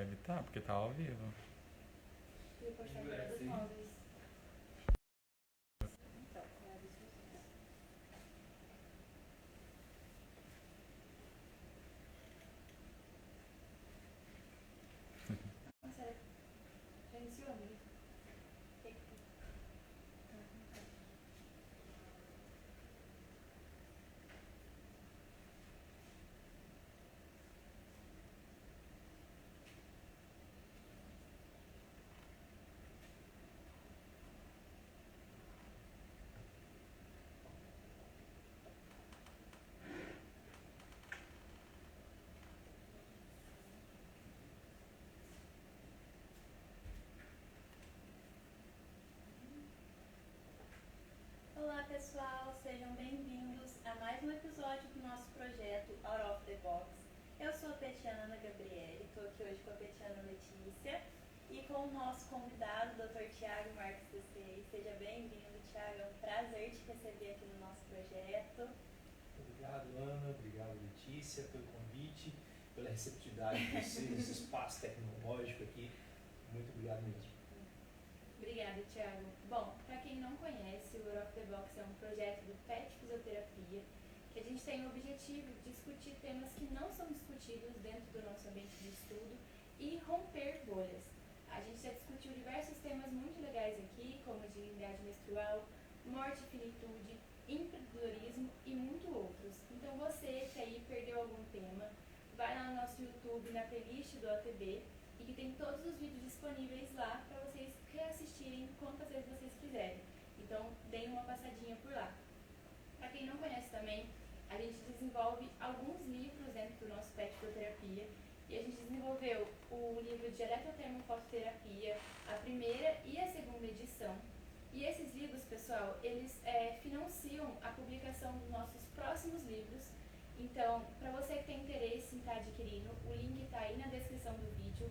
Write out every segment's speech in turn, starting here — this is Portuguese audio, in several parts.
Deve estar, porque tá ao vivo. E o postador dos móveis. Então, é a discussão. Nossa, reiniciou, amigo. Olá pessoal, sejam bem-vindos a mais um episódio do nosso projeto Out of the Box. Eu sou a Petiana Gabriele, estou aqui hoje com a Petiana Letícia e com o nosso convidado, o Dr. Thiago Marques DCI. Seja bem-vindo, Thiago, é um prazer te receber aqui no nosso projeto. Obrigado, Ana, obrigado, Letícia, pelo convite, pela receptividade de vocês, esse espaço tecnológico aqui. Muito obrigado mesmo. Obrigada, Thiago. Bom, para quem não conhece, o Out of the Box é um projeto do PET Fisioterapia, que a gente tem o objetivo de discutir temas que não são discutidos dentro do nosso ambiente de estudo e romper bolhas. A gente já discutiu diversos temas muito legais aqui, como dignidade menstrual, morte e finitude, empreendedorismo e muito outros. Então você que aí perdeu algum tema, vai lá no nosso YouTube, na playlist do OTB, e que tem todos os vídeos disponíveis lá para vocês reassistirem quantas vezes vocês quiserem. Então, deem uma passadinha por lá. Para quem não conhece também, a gente desenvolve alguns livros dentro do nosso PET Fisioterapia, e a gente desenvolveu o livro de Eletrotermofototerapia, a primeira e a segunda edição. E esses livros, pessoal, eles financiam a publicação dos nossos próximos livros. Então, para você que tem interesse em estar adquirindo, o link está aí na descrição do vídeo.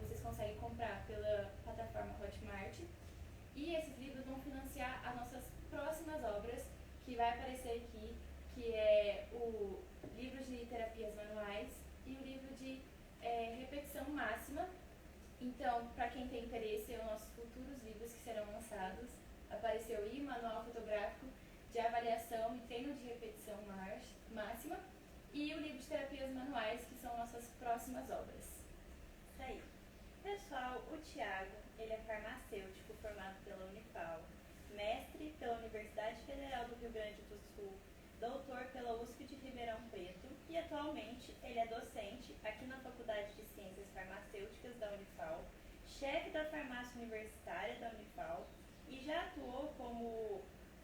Vocês conseguem comprar pela plataforma Hotmart. E esses livros vão financiar as nossas próximas obras, que vai aparecer aqui, que é o livro de terapias manuais e o livro de repetição máxima. Então, para quem tem interesse, os nossos futuros livros que serão lançados, apareceu aí manual fotográfico de avaliação e treino de repetição máxima e o livro de terapias manuais, que são nossas próximas obras. Isso aí. Pessoal, o Thiago, ele é farmacêutico formado pela Unifal, mestre pela Universidade Federal do Rio Grande do Sul, doutor pela USP de Ribeirão Preto e atualmente ele é docente aqui na Faculdade de Ciências Farmacêuticas da Unifal, chefe da farmácia universitária da Unifal e já atuou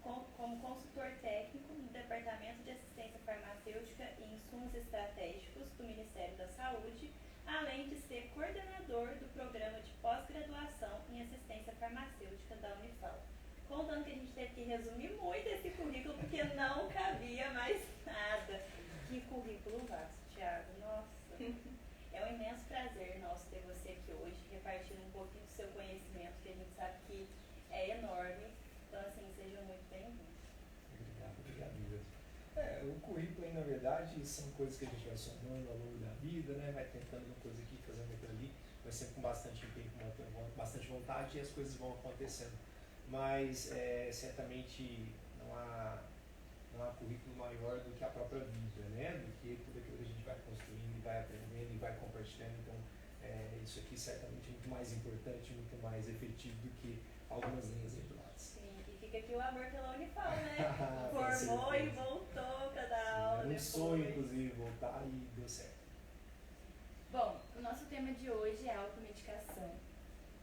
como consultor técnico no Departamento de Assistência Farmacêutica e Insumos Estratégicos do Ministério da Saúde, além de ser coordenador do programa de pós-graduação em assistência farmacêutica da Unifal. Contando que a gente teve que resumir muito esse currículo, porque não cabia mais nada. Que currículo vasto, Thiago. Nossa. É um imenso prazer nosso ter você aqui hoje, repartindo um pouquinho do seu conhecimento, que a gente sabe que é enorme. Então, assim, sejam muito bem-vindos. Obrigado mesmo. O currículo aí, na verdade, são coisas que a gente vai somando ao longo da vida, né? Vai tentando uma coisa aqui, fazendo outra ali, mas sempre com bastante empenho, com bastante vontade, e as coisas vão acontecendo. Mas certamente não há currículo maior do que a própria vida, né? Do que tudo aquilo que a gente vai construindo e vai aprendendo e vai compartilhando. Então, isso aqui certamente é muito mais importante, muito mais efetivo do que algumas linhas aí do lado. Sim, e fica aqui o amor pela Unifal, né? Formou e voltou cada aula. Era um sonho, inclusive, voltar e deu certo. Bom, o nosso tema de hoje é automedicação.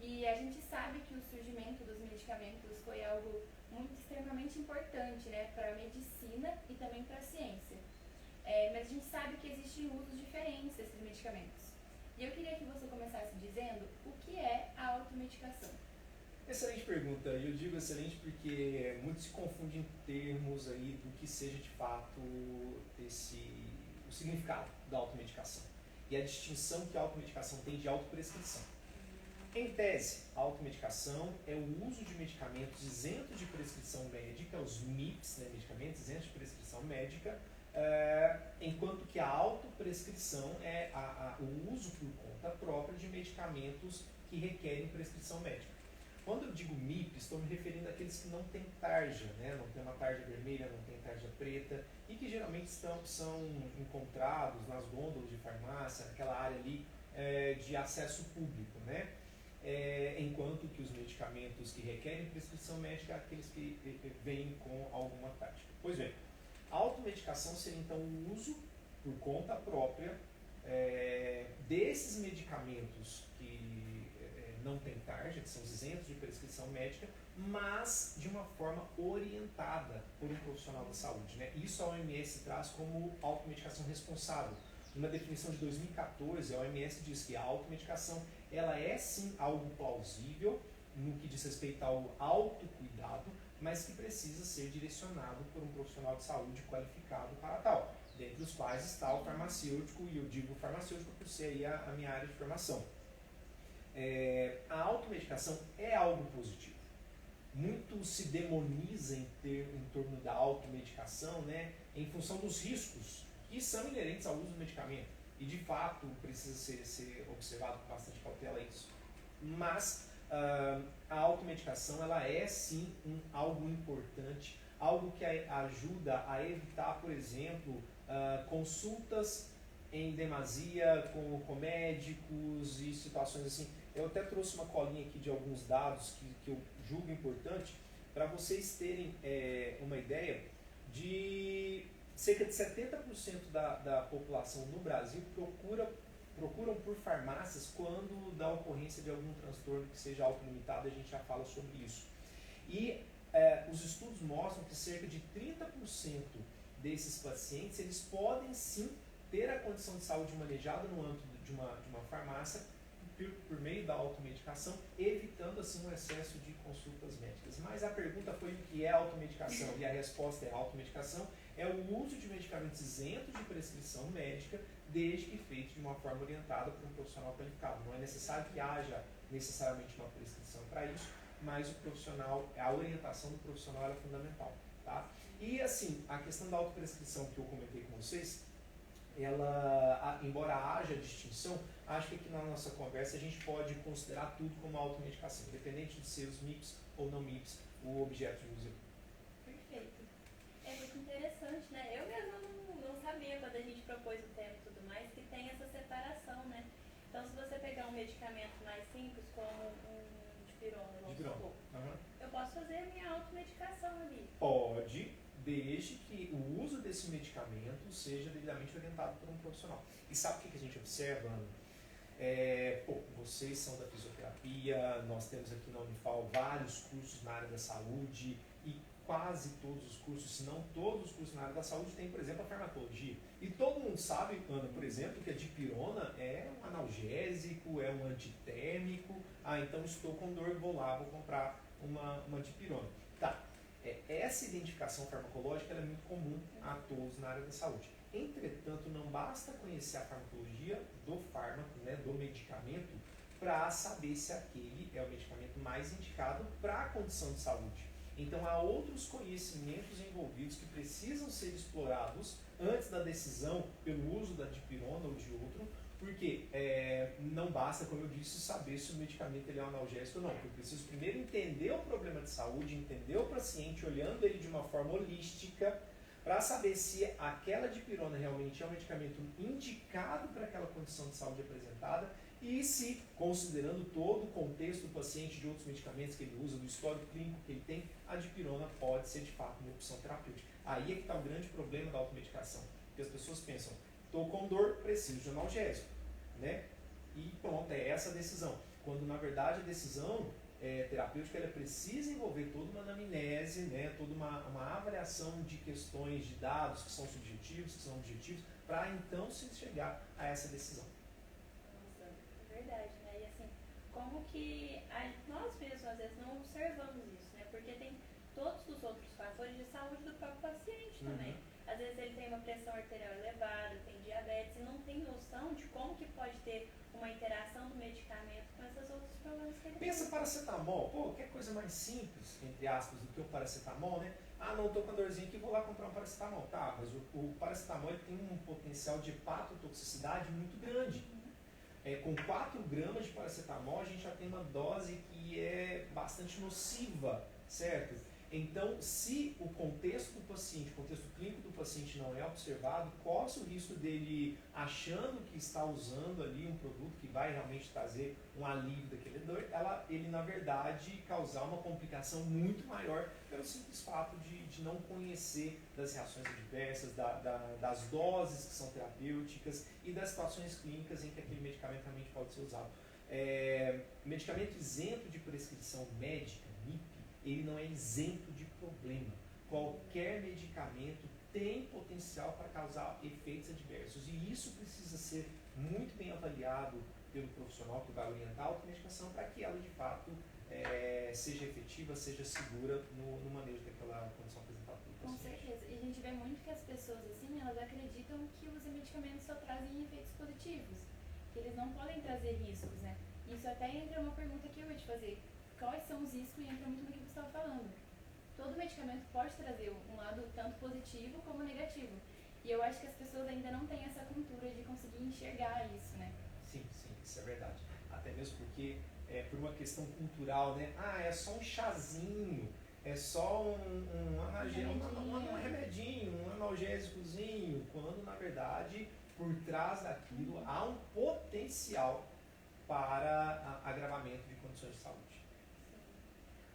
E a gente sabe que o surgimento dos medicamentos foi algo muito extremamente importante, né, para a medicina e também para a ciência. Mas a gente sabe que existem usos diferentes desses medicamentos. E eu queria que você começasse dizendo o que é a automedicação. Excelente pergunta. E eu digo excelente porque muito se confunde em termos aí do que seja de fato o significado da automedicação e a distinção que a automedicação tem de autoprescrição. Em tese, a automedicação é o uso de medicamentos isentos de prescrição médica, os MIPs, né, medicamentos isentos de prescrição médica, enquanto que a autoprescrição é o uso por conta. conta própria de medicamentos que requerem prescrição médica. Quando eu digo MIP, estou me referindo àqueles que não têm tarja, né? Não tem uma tarja vermelha, não tem tarja preta, e que geralmente são encontrados nas gôndolas de farmácia, naquela área ali de acesso público, né? Enquanto que os medicamentos que requerem prescrição médica são aqueles que vêm com alguma tarja. Pois bem, a automedicação seria então o uso por conta própria desses medicamentos que não tem tarja, que são isentos de prescrição médica, mas de uma forma orientada por um profissional da saúde, né? Isso a OMS traz como automedicação responsável. Numa definição de 2014, a OMS diz que a automedicação ela é sim algo plausível no que diz respeito ao autocuidado, mas que precisa ser direcionado por um profissional de saúde qualificado para tal, dentre os quais está o farmacêutico, e eu digo farmacêutico por ser aí a minha área de formação. A automedicação é algo positivo. Muito se demoniza em torno da automedicação, né, em função dos riscos que são inerentes ao uso do medicamento. E de fato precisa ser observado com bastante cautela isso. Mas a automedicação ela é sim algo importante, algo que ajuda a evitar, por exemplo, consultas em demasia com médicos e situações assim. Eu até trouxe uma colinha aqui de alguns dados que eu julgo importante para vocês terem uma ideia de cerca de 70% da população no Brasil procuram por farmácias quando dá ocorrência de algum transtorno que seja autolimitado, a gente já fala sobre isso. E os estudos mostram que cerca de 30% desses pacientes eles podem sim ter a condição de saúde manejada no âmbito de uma farmácia por meio da automedicação, evitando assim um excesso de consultas médicas. Mas a pergunta foi o que é automedicação, e a resposta é: automedicação é o uso de medicamentos isentos de prescrição médica, desde que feito de uma forma orientada por um profissional qualificado. Não é necessário que haja necessariamente uma prescrição para isso, mas a orientação do profissional é fundamental, tá? E assim, a questão da autoprescrição que eu comentei com vocês, ela, embora haja distinção, acho que aqui na nossa conversa a gente pode considerar tudo como automedicação, independente de ser os MIPs ou não MIPs, o objeto de uso. Perfeito. É muito interessante, né? Eu mesma não sabia, quando a gente propôs o tema e tudo mais, que tem essa separação, né? Então, se você pegar um medicamento mais simples, como um dipirona, eu posso fazer a minha automedicação ali. Pode, desde que o uso desse medicamento seja devidamente orientado por um profissional. E sabe o que a gente observa, Ana? Vocês são da fisioterapia, nós temos aqui na Unifal vários cursos na área da saúde, e quase todos os cursos, se não todos os cursos na área da saúde, tem, por exemplo, a farmacologia. E todo mundo sabe, Ana, por exemplo, que a dipirona é um analgésico, é um antitérmico. Então estou com dor, vou lá, vou comprar uma dipirona. Tá. Essa identificação farmacológica é muito comum a todos na área da saúde. Entretanto, não basta conhecer a farmacologia do fármaco, né, do medicamento, para saber se aquele é o medicamento mais indicado para a condição de saúde. Então, há outros conhecimentos envolvidos que precisam ser explorados antes da decisão pelo uso da dipirona ou de outro, porque não basta, como eu disse, saber se o medicamento ele é um analgésico ou não. Eu preciso primeiro entender o problema de saúde, entender o paciente, olhando ele de uma forma holística, para saber se aquela dipirona realmente é um medicamento indicado para aquela condição de saúde apresentada, e se, considerando todo o contexto do paciente, de outros medicamentos que ele usa, do histórico clínico que ele tem, a dipirona pode ser de fato uma opção terapêutica. Aí é que está o grande problema da automedicação, porque as pessoas pensam: estou com dor, preciso de analgésico, né? E pronto, é essa a decisão. Quando na verdade a decisão terapêutica ela precisa envolver toda uma anamnese, né? Toda uma avaliação de questões, de dados que são subjetivos, que são objetivos, para então se chegar a essa decisão. Nossa, é verdade, né? E assim, como que nós mesmos às vezes não observamos isso, né? Porque tem todos os outros fatores de saúde do próprio paciente também. Às vezes ele tem uma pressão arterial elevada, tem diabetes, e não tem noção de como que pode ter uma interação do medicamento com esses outros problemas que ele tem. Pensa paracetamol, que é coisa mais simples, entre aspas, do que o paracetamol, né? Não estou com dorzinha aqui, vou lá comprar um paracetamol. Tá, mas o paracetamol ele tem um potencial de hepatotoxicidade muito grande. com 4 gramas de paracetamol a gente já tem uma dose que é bastante nociva, certo? Então, se o contexto do paciente, o contexto clínico do paciente não é observado, corre o risco dele, achando que está usando ali um produto que vai realmente trazer um alívio daquele dor, ele na verdade causar uma complicação muito maior pelo simples fato de não conhecer das reações adversas, das doses que são terapêuticas e das situações clínicas em que aquele medicamento realmente pode ser usado. Medicamento isento de prescrição médica, MIP, ele não é isento de problema. Qualquer medicamento tem potencial para causar efeitos adversos e isso precisa ser muito bem avaliado pelo profissional que vai orientar a automedicação para que ela de fato seja efetiva, seja segura no manejo daquela condição apresentada pelo Com paciente. certeza. E a gente vê muito que as pessoas assim, elas acreditam que os medicamentos só trazem efeitos positivos, que eles não podem trazer riscos, né? Isso até entra uma pergunta que eu ia te fazer. Quais são os riscos e entra muito no que você estava falando. Todo medicamento pode trazer um lado tanto positivo como negativo. E eu acho que as pessoas ainda não têm essa cultura de conseguir enxergar isso, né? Sim, isso é verdade. Até mesmo porque por uma questão cultural, né? É só um chazinho, é só um remedinho, um analgésicozinho, quando na verdade por trás daquilo há um potencial para agravamento de condições de saúde.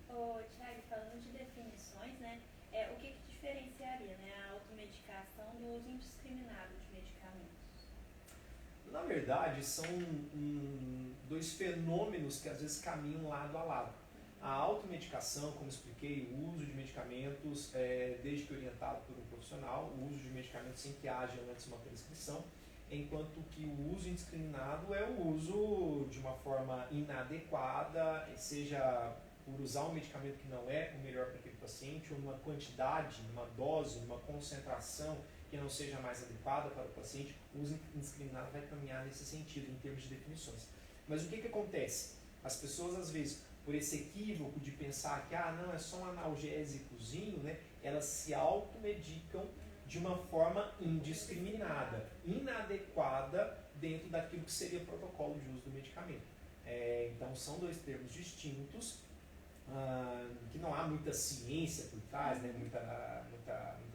Ô, Thiago, falando de definições, né, o que diferenciaria, né, a automedicação do uso indiscriminado de medicamentos? Na verdade, são 2 fenômenos que às vezes caminham lado a lado. A automedicação, como expliquei, o uso de medicamentos, desde que orientado por um profissional, o uso de medicamentos sem que haja antes uma prescrição, enquanto que o uso indiscriminado é o uso de uma forma inadequada, seja por usar um medicamento que não é o melhor para aquele paciente, ou numa quantidade, numa dose, numa concentração que não seja mais adequada para o paciente, o uso indiscriminado vai caminhar nesse sentido, em termos de definições. Mas o que acontece? As pessoas, às vezes, por esse equívoco de pensar que não, é só um analgésicozinho, né, elas se automedicam de uma forma indiscriminada, inadequada dentro daquilo que seria o protocolo de uso do medicamento. Então, são 2 termos distintos, que não há muita ciência por trás, né, muita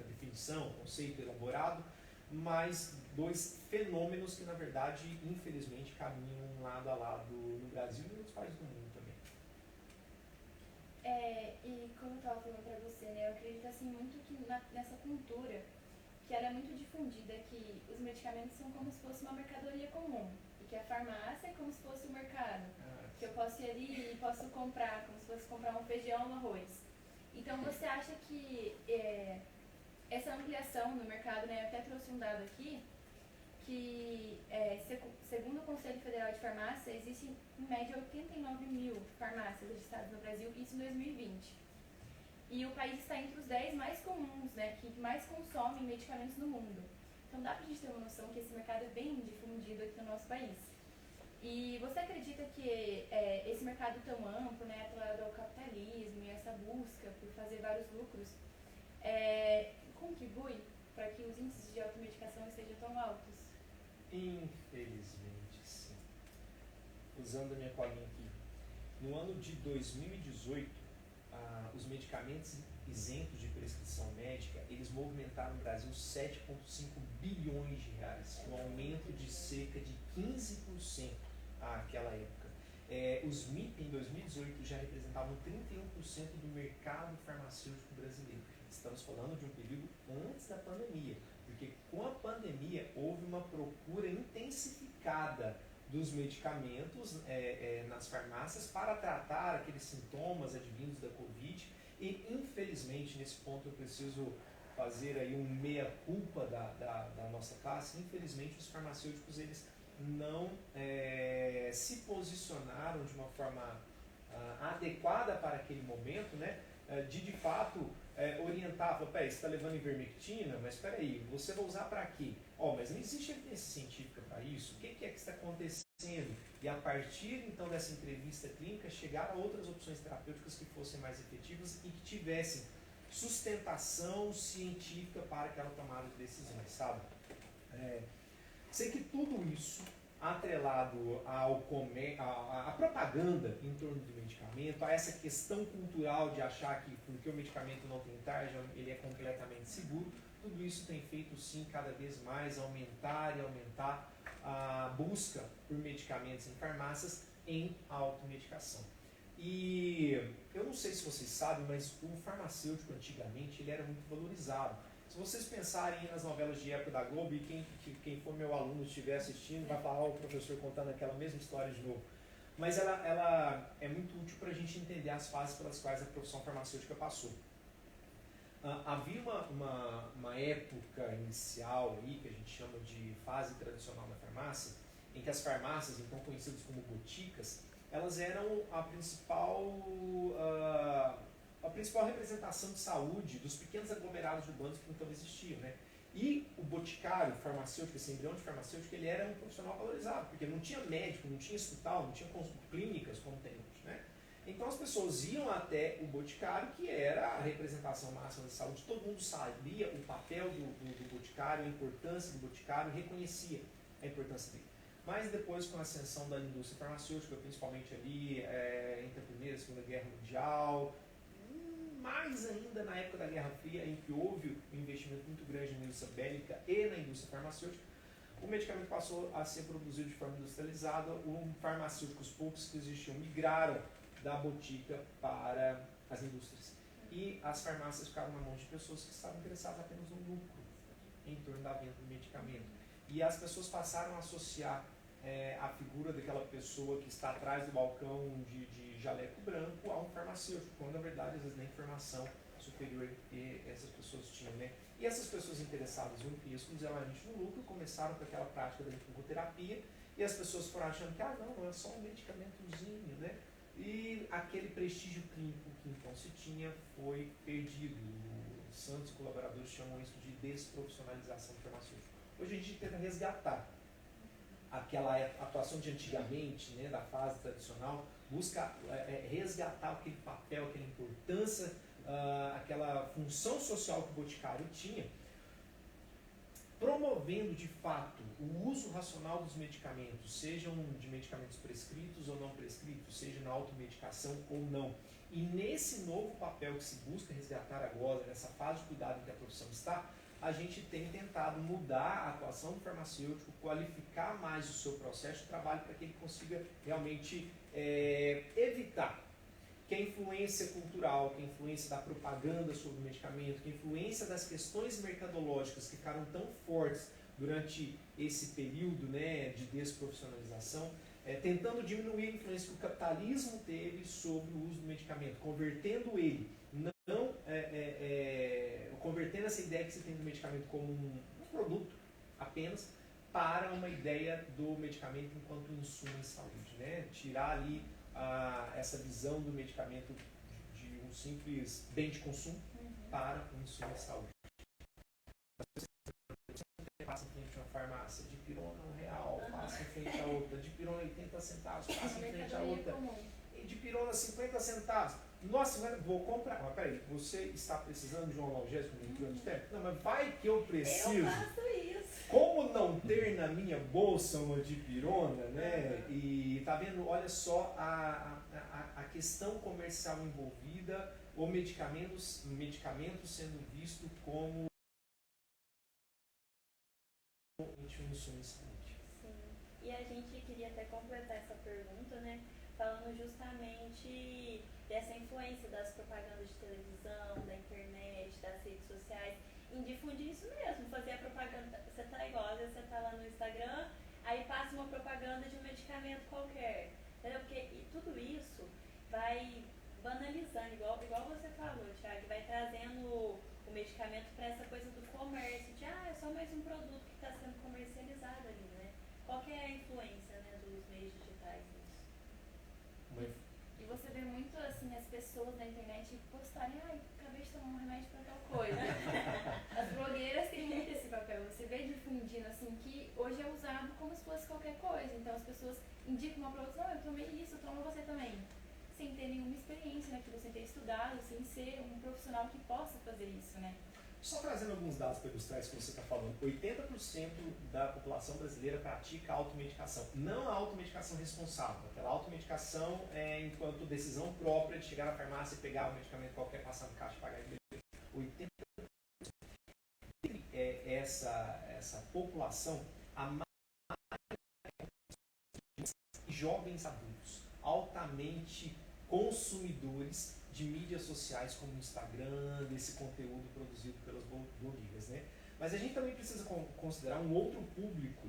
definição, conceito elaborado, mas 2 fenômenos que, na verdade, infelizmente, caminham lado a lado no Brasil e em outros países do mundo também. E como eu estava falando para você, né, eu acredito assim muito que nessa cultura, que ela é muito difundida, que os medicamentos são como se fosse uma mercadoria comum, e que a farmácia é como se fosse o mercado, que eu posso ir ali e posso comprar, como se fosse comprar um feijão, um arroz. Então você acha que essa ampliação no mercado, né, eu até trouxe um dado aqui, que segundo o Conselho Federal de Farmácia, existem em média 89 mil farmácias registradas no Brasil, isso em 2020. E o país está entre os 10 mais comuns, né, que mais consomem medicamentos no mundo. Então dá pra gente ter uma noção que esse mercado é bem difundido aqui no nosso país. E você acredita que esse mercado tão amplo, né, atrelado ao capitalismo e essa busca por fazer vários lucros, contribui para que os índices de automedicação estejam tão altos? Infelizmente, sim. Usando a minha colinha aqui, no ano de 2018, os medicamentos isentos de prescrição médica, eles movimentaram no Brasil 7,5 bilhões de reais, um aumento de cerca de 15% àquela época. Os MIP em 2018 já representavam 31% do mercado farmacêutico brasileiro. Estamos falando de um período antes da pandemia, porque com a pandemia houve uma procura intensificada dos medicamentos nas farmácias para tratar aqueles sintomas advindos da Covid e, infelizmente, nesse ponto eu preciso fazer aí um meia-culpa da nossa classe. Infelizmente, os farmacêuticos eles não se posicionaram de uma forma adequada para aquele momento, né? De fato orientar, você está levando ivermectina, mas espera aí, você vai usar para quê? Mas não existe evidência científica para isso, o que é que está acontecendo? E a partir então dessa entrevista clínica, chegar a outras opções terapêuticas que fossem mais efetivas e que tivessem sustentação científica para aquela tomada de decisões, sabe? Sei que tudo isso atrelado à propaganda em torno do medicamento, a essa questão cultural de achar que porque o medicamento não tem tarja, ele é completamente seguro, tudo isso tem feito sim cada vez mais aumentar a busca por medicamentos em farmácias em automedicação. E eu não sei se vocês sabem, mas o farmacêutico antigamente ele era muito valorizado. Se vocês pensarem nas novelas de época da Globo, e quem for meu aluno estiver assistindo, vai falar o professor contando aquela mesma história de novo. Mas ela é muito útil para a gente entender as fases pelas quais a profissão farmacêutica passou. Havia uma época inicial aí, que a gente chama de fase tradicional da farmácia, em que as farmácias, então conhecidas como boticas, elas eram a principal representação de saúde dos pequenos aglomerados urbanos que então existiam, né? E o boticário farmacêutico, esse embrião de farmacêutico, ele era um profissional valorizado, porque não tinha médico, não tinha hospital, não tinha clínicas como tem hoje, né? Então as pessoas iam até o boticário, que era a representação máxima de saúde. Todo mundo sabia o papel do boticário, a importância do boticário, reconhecia a importância dele. Mas depois, com a ascensão da indústria farmacêutica, principalmente ali entre a Primeira e a Segunda Guerra Mundial, mais ainda na época da Guerra Fria, em que houve um investimento muito grande na indústria bélica e na indústria farmacêutica, o medicamento passou a ser produzido de forma industrializada. Os farmacêuticos poucos que existiam migraram da botica para as indústrias. E as farmácias ficaram na mão de pessoas que estavam interessadas apenas no lucro em torno da venda do medicamento. E as pessoas passaram a associar a figura daquela pessoa que está atrás do balcão de jaleco branco a um farmacêutico, quando na verdade às vezes nem formação superior essas pessoas tinham, né? E essas pessoas interessadas em exclusivamente no lucro começaram com aquela prática da empurroterapia, e as pessoas foram achando que não é só um medicamentozinho, né? E aquele prestígio clínico que então se tinha foi perdido. O Santos e colaboradores chamam isso de desprofissionalização farmacêutica. Hoje a gente tenta resgatar aquela atuação de antigamente, né, da fase tradicional, busca resgatar aquele papel, aquela importância, aquela função social que o boticário tinha, promovendo de fato o uso racional dos medicamentos, sejam de medicamentos prescritos ou não prescritos, seja na automedicação ou não. E nesse novo papel que se busca resgatar agora, nessa fase de cuidado em que a profissão está, a gente tem tentado mudar a atuação do farmacêutico, qualificar mais o seu processo de trabalho para que ele consiga realmente evitar que a influência cultural, que a influência da propaganda sobre o medicamento, que a influência das questões mercadológicas que ficaram tão fortes durante esse período, né, de desprofissionalização, tentando diminuir a influência que o capitalismo teve sobre o uso do medicamento, convertendo ele, convertendo essa ideia que se tem do medicamento como um produto apenas, para uma ideia do medicamento enquanto insumo em saúde, né? Tirar ali essa visão do medicamento de um simples bem de consumo para um insumo em saúde. Passa em frente a uma farmácia, de pirona R$1, passa em frente a outra, de pirona 80 centavos, passa em frente a outra, e de pirona 50 centavos. Nossa, vou comprar. Mas peraí, você está precisando de um analgésico no plano de tempo? Não, mas vai que eu preciso. Eu faço isso. Como não ter na minha bolsa uma dipirona, né? E tá vendo, olha só a questão comercial envolvida, o medicamento sendo visto como um insumo em saúde. Sim, e a gente queria até completar essa pergunta, né? Falando justamente dessa influência das propagandas de televisão, da internet, das redes sociais, em difundir isso mesmo, fazer a propaganda. Você tá igual, às vezes você tá lá no Instagram, aí passa uma propaganda de um medicamento qualquer, entendeu? Porque tudo isso vai banalizando, igual você falou, Thiago, vai trazendo o medicamento para essa coisa do comércio, de é só mais um produto que está sendo comercializado ali, né? Qual que é a influência, né, dos meios digitais nisso? E você vê muito assim as pessoas na internet postarem, acabei de tomar um remédio para tal coisa. As blogueiras têm muito esse papel. Você vê difundindo assim que hoje é usado como se fosse qualquer coisa. Então as pessoas indicam uma para outra, eu tomei isso, toma você também. Sem ter nenhuma experiência naquilo, sem ter estudado, sem ser um profissional que possa fazer isso, né? Só trazendo alguns dados para ilustrar isso que você está falando, 80% da população brasileira pratica automedicação. Não a automedicação responsável, aquela automedicação enquanto decisão própria de chegar na farmácia e pegar o medicamento qualquer, passar no caixa e pagar. 80% essa população, a jovens adultos, altamente consumidores de mídias sociais como o Instagram, desse conteúdo produzido pelas blogueiras, né? Mas a gente também precisa considerar um outro público,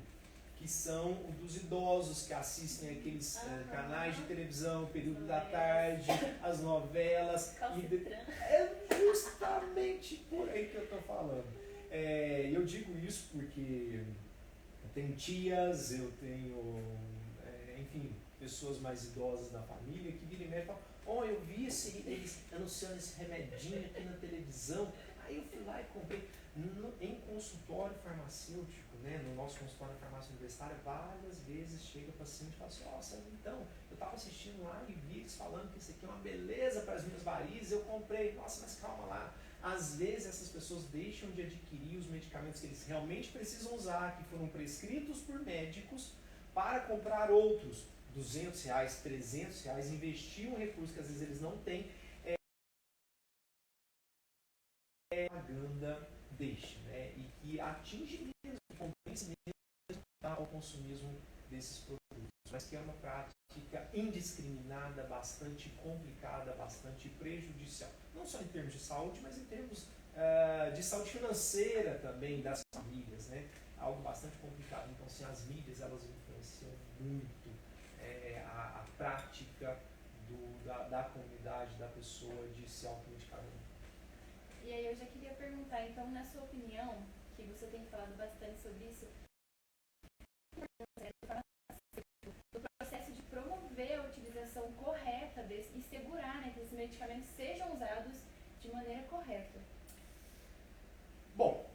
que são o dos idosos que assistem aqueles canais de televisão, período da tarde, as novelas. É justamente por aí que eu estou falando. Eu digo isso porque eu tenho tias, eu tenho, enfim, pessoas mais idosas da família que viram e mexe e falam: "Oh, eu vi eles anunciando esse remedinho aqui na televisão". Aí eu fui lá e comprei. Em consultório farmacêutico, né, no nosso consultório de farmácia universitária, várias vezes chega o paciente e fala assim: "Nossa, então, eu estava assistindo lá e vi eles falando que isso aqui é uma beleza para as minhas varizes, eu comprei". Nossa, mas calma lá. Às vezes essas pessoas deixam de adquirir os medicamentos que eles realmente precisam usar, que foram prescritos por médicos, para comprar outros. R$200, R$300, investir um recurso que às vezes eles não têm, propaganda deixa, né? E que atinge mesmo, convence mesmo ao consumismo desses produtos, mas que é uma prática indiscriminada, bastante complicada, bastante prejudicial, não só em termos de saúde, mas em termos de saúde financeira também das famílias, né? Algo bastante complicado. Então, assim, as mídias, elas influenciam muito a prática da comunidade, da pessoa de se automedicar. E aí eu já queria perguntar, então, na sua opinião, que você tem falado bastante sobre isso, o processo de promover a utilização correta e segurar, né, que esses medicamentos sejam usados de maneira correta? Bom,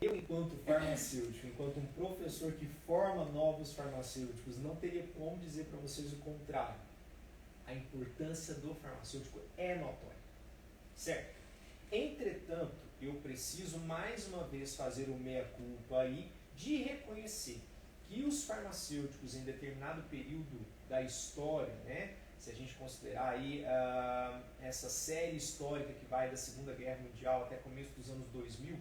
eu, enquanto farmacêutico, enquanto um professor que forma novos farmacêuticos, não teria como dizer para vocês o contrário. A importância do farmacêutico é notória, certo? Entretanto, eu preciso mais uma vez fazer o meia-culpa aí de reconhecer que os farmacêuticos em determinado período da história, né, se a gente considerar aí essa série histórica que vai da Segunda Guerra Mundial até começo dos anos 2000,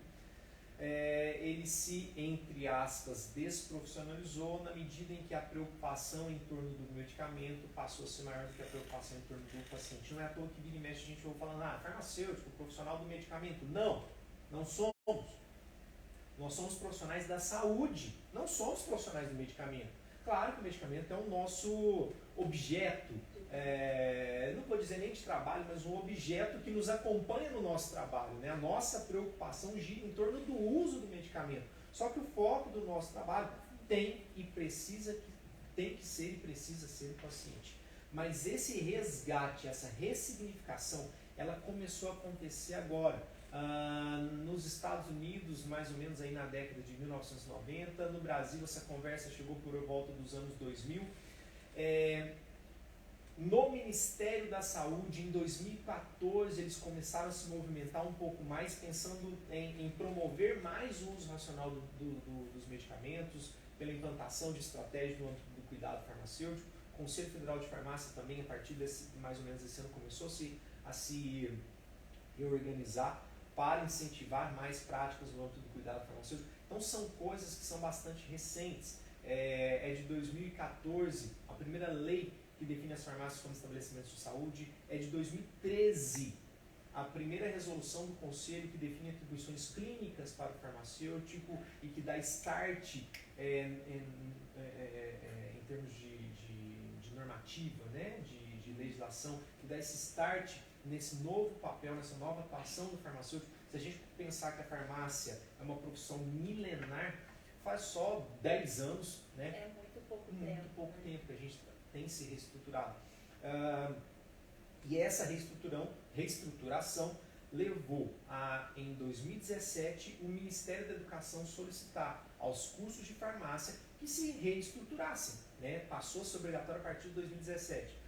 ele se, entre aspas, desprofissionalizou na medida em que a preocupação em torno do medicamento passou a ser maior do que a preocupação em torno do paciente. Não é à toa que vira e mexe a gente ouve falando: farmacêutico, profissional do medicamento. Não, não somos. Nós somos profissionais da saúde, não somos profissionais do medicamento. Claro que o medicamento é o nosso objeto, não vou dizer nem de trabalho, mas um objeto que nos acompanha no nosso trabalho, né? A nossa preocupação gira em torno do uso do medicamento. Só que o foco do nosso trabalho tem que ser e precisa ser o paciente. Mas esse resgate, essa ressignificação, ela começou a acontecer agora. Nos Estados Unidos, mais ou menos aí na década de 1990, no Brasil essa conversa chegou por volta dos anos 2000. No Ministério da Saúde, em 2014, eles começaram a se movimentar um pouco mais, pensando em promover mais o uso racional dos medicamentos, pela implantação de estratégias no âmbito do cuidado farmacêutico. O Conselho Federal de Farmácia também, a partir mais ou menos desse ano, começou a se reorganizar para incentivar mais práticas no âmbito do cuidado farmacêutico. Então são coisas que são bastante recentes. É de 2014, a primeira lei que define as farmácias como estabelecimentos de saúde é de 2013. A primeira resolução do Conselho que define atribuições clínicas para o farmacêutico e que dá start em termos de normativa, né, de legislação, que dá esse start nesse novo papel, nessa nova atuação do farmacêutico. Se a gente pensar que a farmácia é uma profissão milenar, faz só 10 anos, né? É muito pouco tempo. Muito pouco tempo que a gente tem se reestruturado. E essa reestruturação levou a, em 2017, o Ministério da Educação solicitar aos cursos de farmácia que se reestruturassem, né? Passou a ser obrigatório a partir de 2017.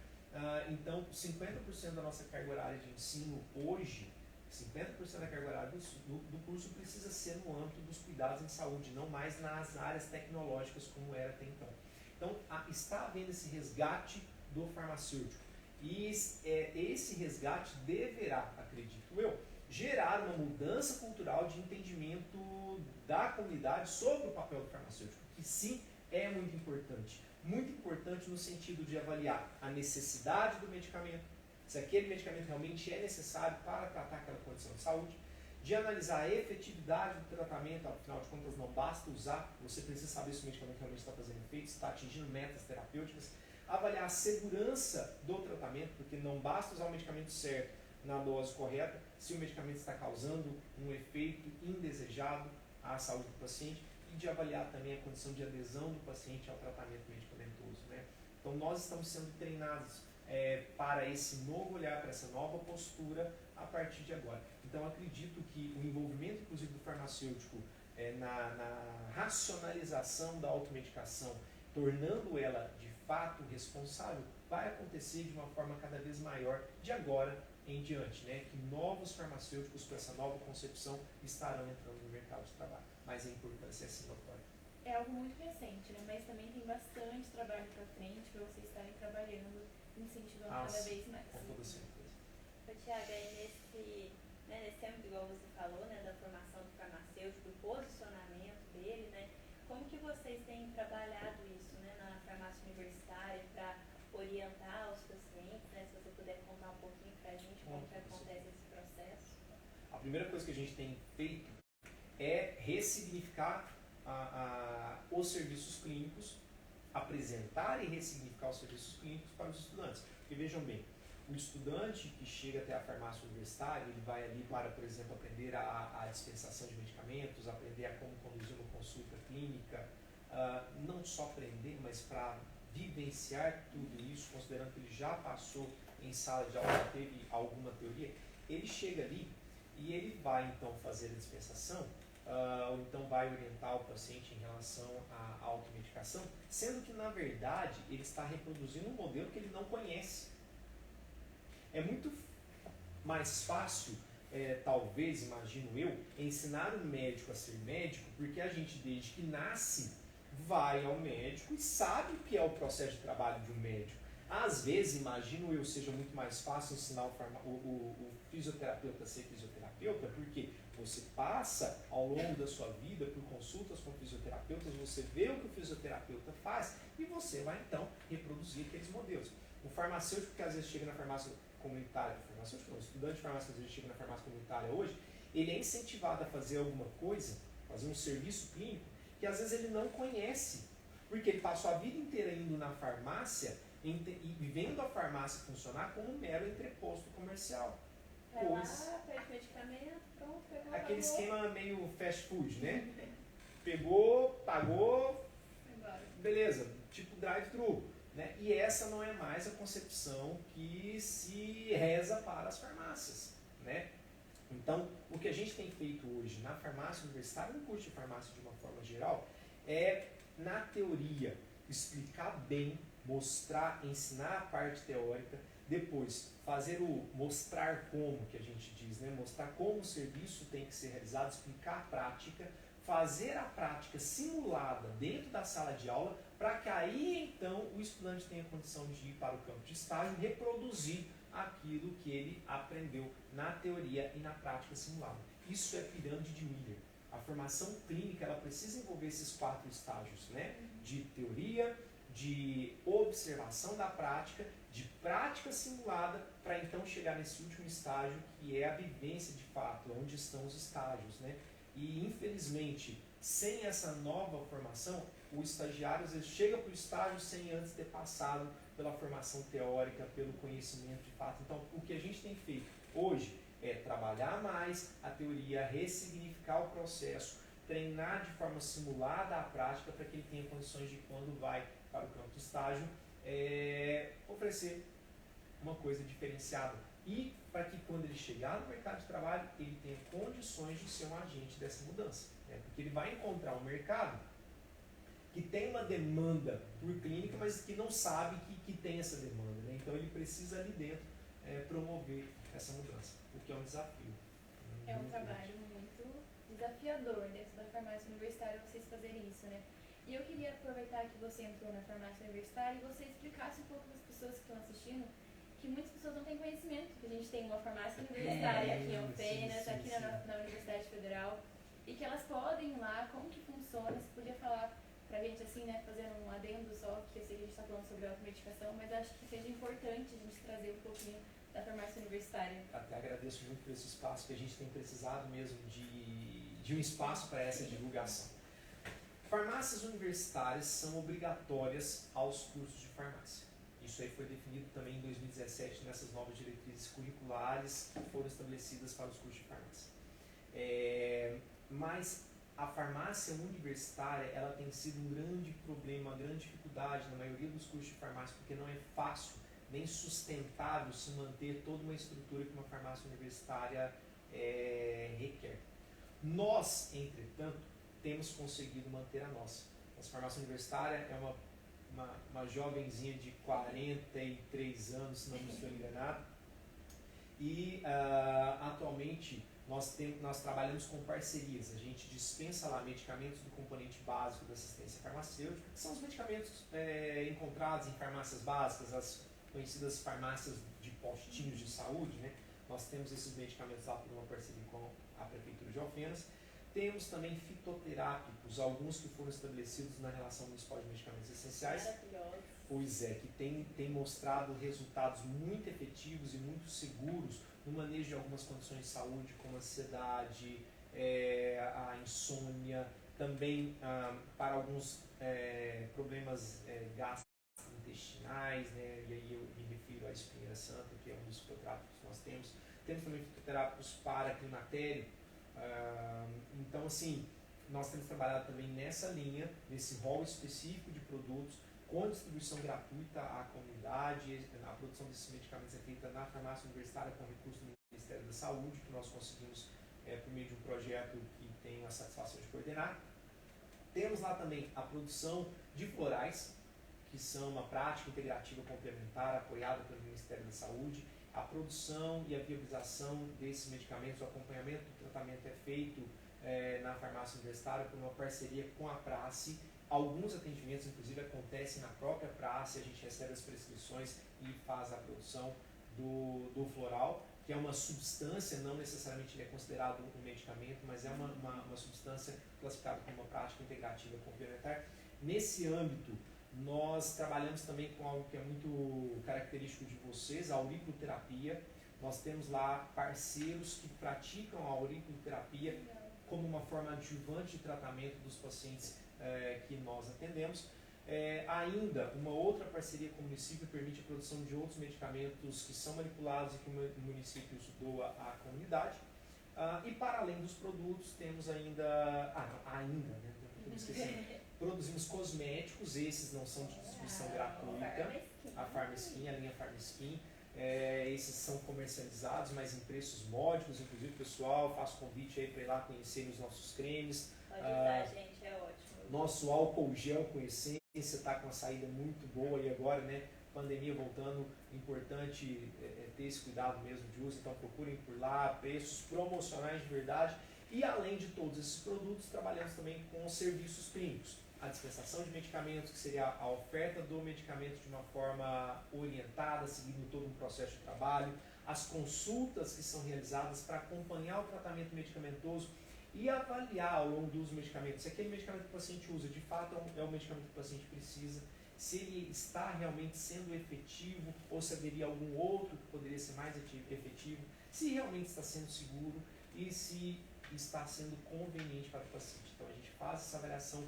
Então, 50% da nossa carga horária de ensino hoje 50% da carga horária do curso precisa ser no âmbito dos cuidados em saúde, não mais nas áreas tecnológicas como era até então. Então, está havendo esse resgate do farmacêutico. E esse resgate deverá, acredito eu, gerar uma mudança cultural de entendimento da comunidade sobre o papel do farmacêutico, que sim é muito importante. Muito importante no sentido de avaliar a necessidade do medicamento, se aquele medicamento realmente é necessário para tratar aquela condição de saúde, de analisar a efetividade do tratamento, afinal de contas não basta usar, você precisa saber se o medicamento realmente está fazendo efeito, se está atingindo metas terapêuticas, avaliar a segurança do tratamento, porque não basta usar o medicamento certo na dose correta, se o medicamento está causando um efeito indesejado à saúde do paciente, e de avaliar também a condição de adesão do paciente ao tratamento medicamentoso, né? Então nós estamos sendo treinados para esse novo olhar, para essa nova postura a partir de agora. Então acredito que o envolvimento inclusive do farmacêutico na racionalização da automedicação, tornando ela de fato responsável, vai acontecer de uma forma cada vez maior de agora em diante, né? Que novos farmacêuticos com essa nova concepção estarão entrando no mercado de trabalho. Mas a importância é sim notória. É algo muito recente, né? Mas também tem bastante trabalho para frente para vocês estarem trabalhando, incentivando cada vez mais. Com toda certeza. Tiago, aí nesse âmbito, igual você falou, né, da formação do farmacêutico, do posicionamento dele, né? Como que vocês têm trabalhado isso, né, na farmácia universitária para orientar os pacientes, né? Se você puder contar um pouquinho para a gente como que acontece esse processo. A primeira coisa que a gente tem feito é ressignificar os serviços clínicos, apresentar e ressignificar os serviços clínicos para os estudantes. Porque vejam bem, o estudante que chega até a farmácia universitária, ele vai ali para, por exemplo, aprender a dispensação de medicamentos, aprender a como conduzir uma consulta clínica, não só aprender, mas para vivenciar tudo isso, considerando que ele já passou em sala de aula, teve alguma teoria, ele chega ali e ele vai então fazer a dispensação, ou então vai orientar o paciente em relação à automedicação, sendo que na verdade ele está reproduzindo um modelo que ele não conhece. É muito mais fácil, talvez, imagino eu, ensinar um médico a ser médico, porque a gente desde que nasce vai ao médico e sabe o que é o processo de trabalho de um médico. Às vezes, imagino eu, seja muito mais fácil ensinar o fisioterapeuta a ser fisioterapeuta, porque você passa ao longo da sua vida por consultas com fisioterapeutas, você vê o que o fisioterapeuta faz e você vai então reproduzir aqueles modelos. O farmacêutico que às vezes chega na farmácia comunitária, o estudante de farmácia que às vezes chega na farmácia comunitária hoje, ele é incentivado a fazer alguma coisa, fazer um serviço clínico, que às vezes ele não conhece, porque ele passou a vida inteira indo na farmácia e vendo a farmácia funcionar como um mero entreposto comercial. Vai lá, pede medicamento, pronto, pegou. Aquele esquema meio fast food, né? Pegou, pagou, beleza, tipo drive-thru. Né? E essa não é mais a concepção que se reza para as farmácias. Né? Então, o que a gente tem feito hoje na farmácia universitária, no curso de farmácia de uma forma geral, é, na teoria, explicar bem, mostrar, ensinar a parte teórica, depois fazer o mostrar como, que a gente diz, né? Mostrar como o serviço tem que ser realizado, explicar a prática, fazer a prática simulada dentro da sala de aula, para que aí então o estudante tenha condição de ir para o campo de estágio e reproduzir aquilo que ele aprendeu na teoria e na prática simulada. Isso é pirâmide de Miller. A formação clínica ela precisa envolver esses 4 estágios, né? De teoria, de observação da prática, de prática simulada, para então chegar nesse último estágio que é a vivência de fato, onde estão os estágios, né? E infelizmente, sem essa nova formação, o estagiário às vezes chega para o estágio sem antes ter passado pela formação teórica, pelo conhecimento de fato. Então, o que a gente tem feito hoje é trabalhar mais a teoria, ressignificar o processo, treinar de forma simulada a prática para que ele tenha condições de, quando vai para o campo de estágio, oferecer uma coisa diferenciada. E para que quando ele chegar no mercado de trabalho, ele tenha condições de ser um agente dessa mudança. Né? Porque ele vai encontrar um mercado que tem uma demanda por clínica, mas que não sabe que tem essa demanda. Né? Então ele precisa ali dentro promover essa mudança, o que é um desafio. É um trabalho muito desafiador dentro da farmácia universitária vocês fazerem isso, né? E eu queria aproveitar que você entrou na farmácia universitária e você explicasse um pouco para as pessoas que estão assistindo que muitas pessoas não têm conhecimento que a gente tem uma farmácia universitária aqui em Alfenas, aqui na Universidade Federal, e que elas podem ir lá, como que funciona, você podia falar pra gente assim, né, fazendo um adendo só, que eu sei que a gente está falando sobre automedicação, mas acho que seja importante a gente trazer um pouquinho da farmácia universitária. Até agradeço muito por esse espaço, que a gente tem precisado mesmo de um espaço para essa divulgação. Farmácias universitárias são obrigatórias aos cursos de farmácia. Isso aí foi definido também em 2017 nessas novas diretrizes curriculares que foram estabelecidas para os cursos de farmácia. Mas a farmácia universitária, ela tem sido um grande problema, uma grande dificuldade na maioria dos cursos de farmácia, porque não é fácil nem sustentável se manter toda uma estrutura que uma farmácia universitária requer. Nós, entretanto, temos conseguido manter a nossa. Nossa farmácia universitária é uma jovenzinha de 43 anos, se não me estou enganado, e atualmente nós trabalhamos com parcerias. A gente dispensa lá medicamentos do componente básico da assistência farmacêutica, que são os medicamentos encontrados em farmácias básicas, as conhecidas farmácias de postinhos de saúde, né? Nós temos esses medicamentos lá por uma parceria com a Prefeitura de Alfenas. Temos também fitoterápicos, alguns que foram estabelecidos na Relação Municipal de Medicamentos Essenciais. Pois é, que tem mostrado resultados muito efetivos e muito seguros no manejo de algumas condições de saúde, como a ansiedade, a insônia, também para alguns problemas gastrointestinais, né? E aí eu me refiro à espinheira santa, que é um dos fitoterápicos que nós temos. Temos também fitoterápicos para climatério. Então, assim, nós temos trabalhado também nessa linha, nesse rol específico de produtos, com distribuição gratuita à comunidade. A produção desses medicamentos é feita na farmácia universitária com recursos do Ministério da Saúde, que nós conseguimos por meio de um projeto que tenho a satisfação de coordenar. Temos lá também a produção de florais, que são uma prática integrativa complementar apoiada pelo Ministério da Saúde. A produção e a viabilização desses medicamentos, o acompanhamento do tratamento é feito na farmácia universitária por uma parceria com a Prace. Alguns atendimentos, inclusive, acontecem na própria Prace, a gente recebe as prescrições e faz a produção do floral, que é uma substância, não necessariamente ele é considerado um medicamento, mas é uma substância classificada como uma prática integrativa complementar. Nesse âmbito, nós trabalhamos também com algo que é muito característico de vocês, a auriculoterapia. Nós temos lá parceiros que praticam a auriculoterapia como uma forma adjuvante de tratamento dos pacientes que nós atendemos. Ainda, uma outra parceria com o município permite a produção de outros medicamentos que são manipulados e que o município doa à comunidade. E para além dos produtos, temos ainda... né? Não esquecendo. Produzimos cosméticos, esses não são de distribuição gratuita, a Farmaskin, a linha Farmaskin, esses são comercializados, mas em preços módicos, inclusive, pessoal, faço convite aí para ir lá conhecerem os nossos cremes. Pode usar, gente, é ótimo. Nosso álcool gel com essência está com uma saída muito boa e agora, né, pandemia voltando, importante ter esse cuidado mesmo de uso, então procurem por lá, preços promocionais de verdade. E além de todos esses produtos, trabalhamos também com serviços clínicos. A dispensação de medicamentos, que seria a oferta do medicamento de uma forma orientada, seguindo todo um processo de trabalho, as consultas que são realizadas para acompanhar o tratamento medicamentoso e avaliar ao longo do uso do medicamento se aquele medicamento que o paciente usa de fato é o medicamento que o paciente precisa, se ele está realmente sendo efetivo ou se haveria algum outro que poderia ser mais efetivo, se realmente está sendo seguro e se está sendo conveniente para o paciente. Então a gente faz essa avaliação,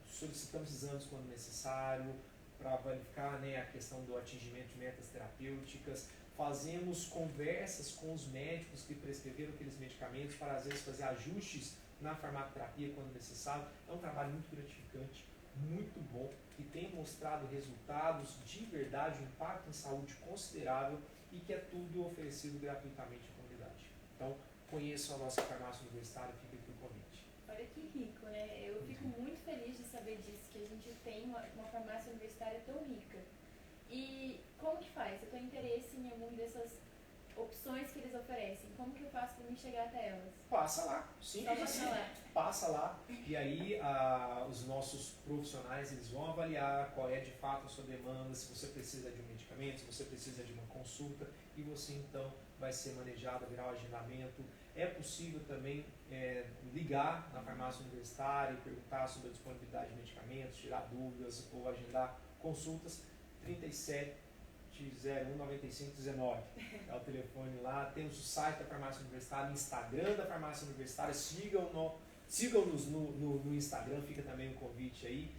solicitamos exames quando necessário, para verificar, né, a questão do atingimento de metas terapêuticas, fazemos conversas com os médicos que prescreveram aqueles medicamentos para às vezes fazer ajustes na farmacoterapia quando necessário. É um trabalho muito gratificante, muito bom, que tem mostrado resultados de verdade, um impacto em saúde considerável e que é tudo oferecido gratuitamente à comunidade. Então, conheçam a nossa farmácia universitária, fica aqui o convite. Olha que rico, né? Eu fico muito feliz de saber disso, que a gente tem uma farmácia universitária tão rica. E como que faz? Eu tenho interesse em alguma dessas opções que eles oferecem. Como que eu faço para me chegar até elas? Passa lá, simples assim. Passa lá e aí os nossos profissionais eles vão avaliar qual é de fato a sua demanda, se você precisa de um medicamento, se você precisa de uma consulta e você então vai ser manejado, virar o agendamento. É possível também ligar na farmácia universitária e perguntar sobre a disponibilidade de medicamentos, tirar dúvidas ou agendar consultas. 37019519 é o telefone lá. Temos o site da farmácia universitária, o Instagram da farmácia universitária. Sigam-nos no Instagram, fica também um convite aí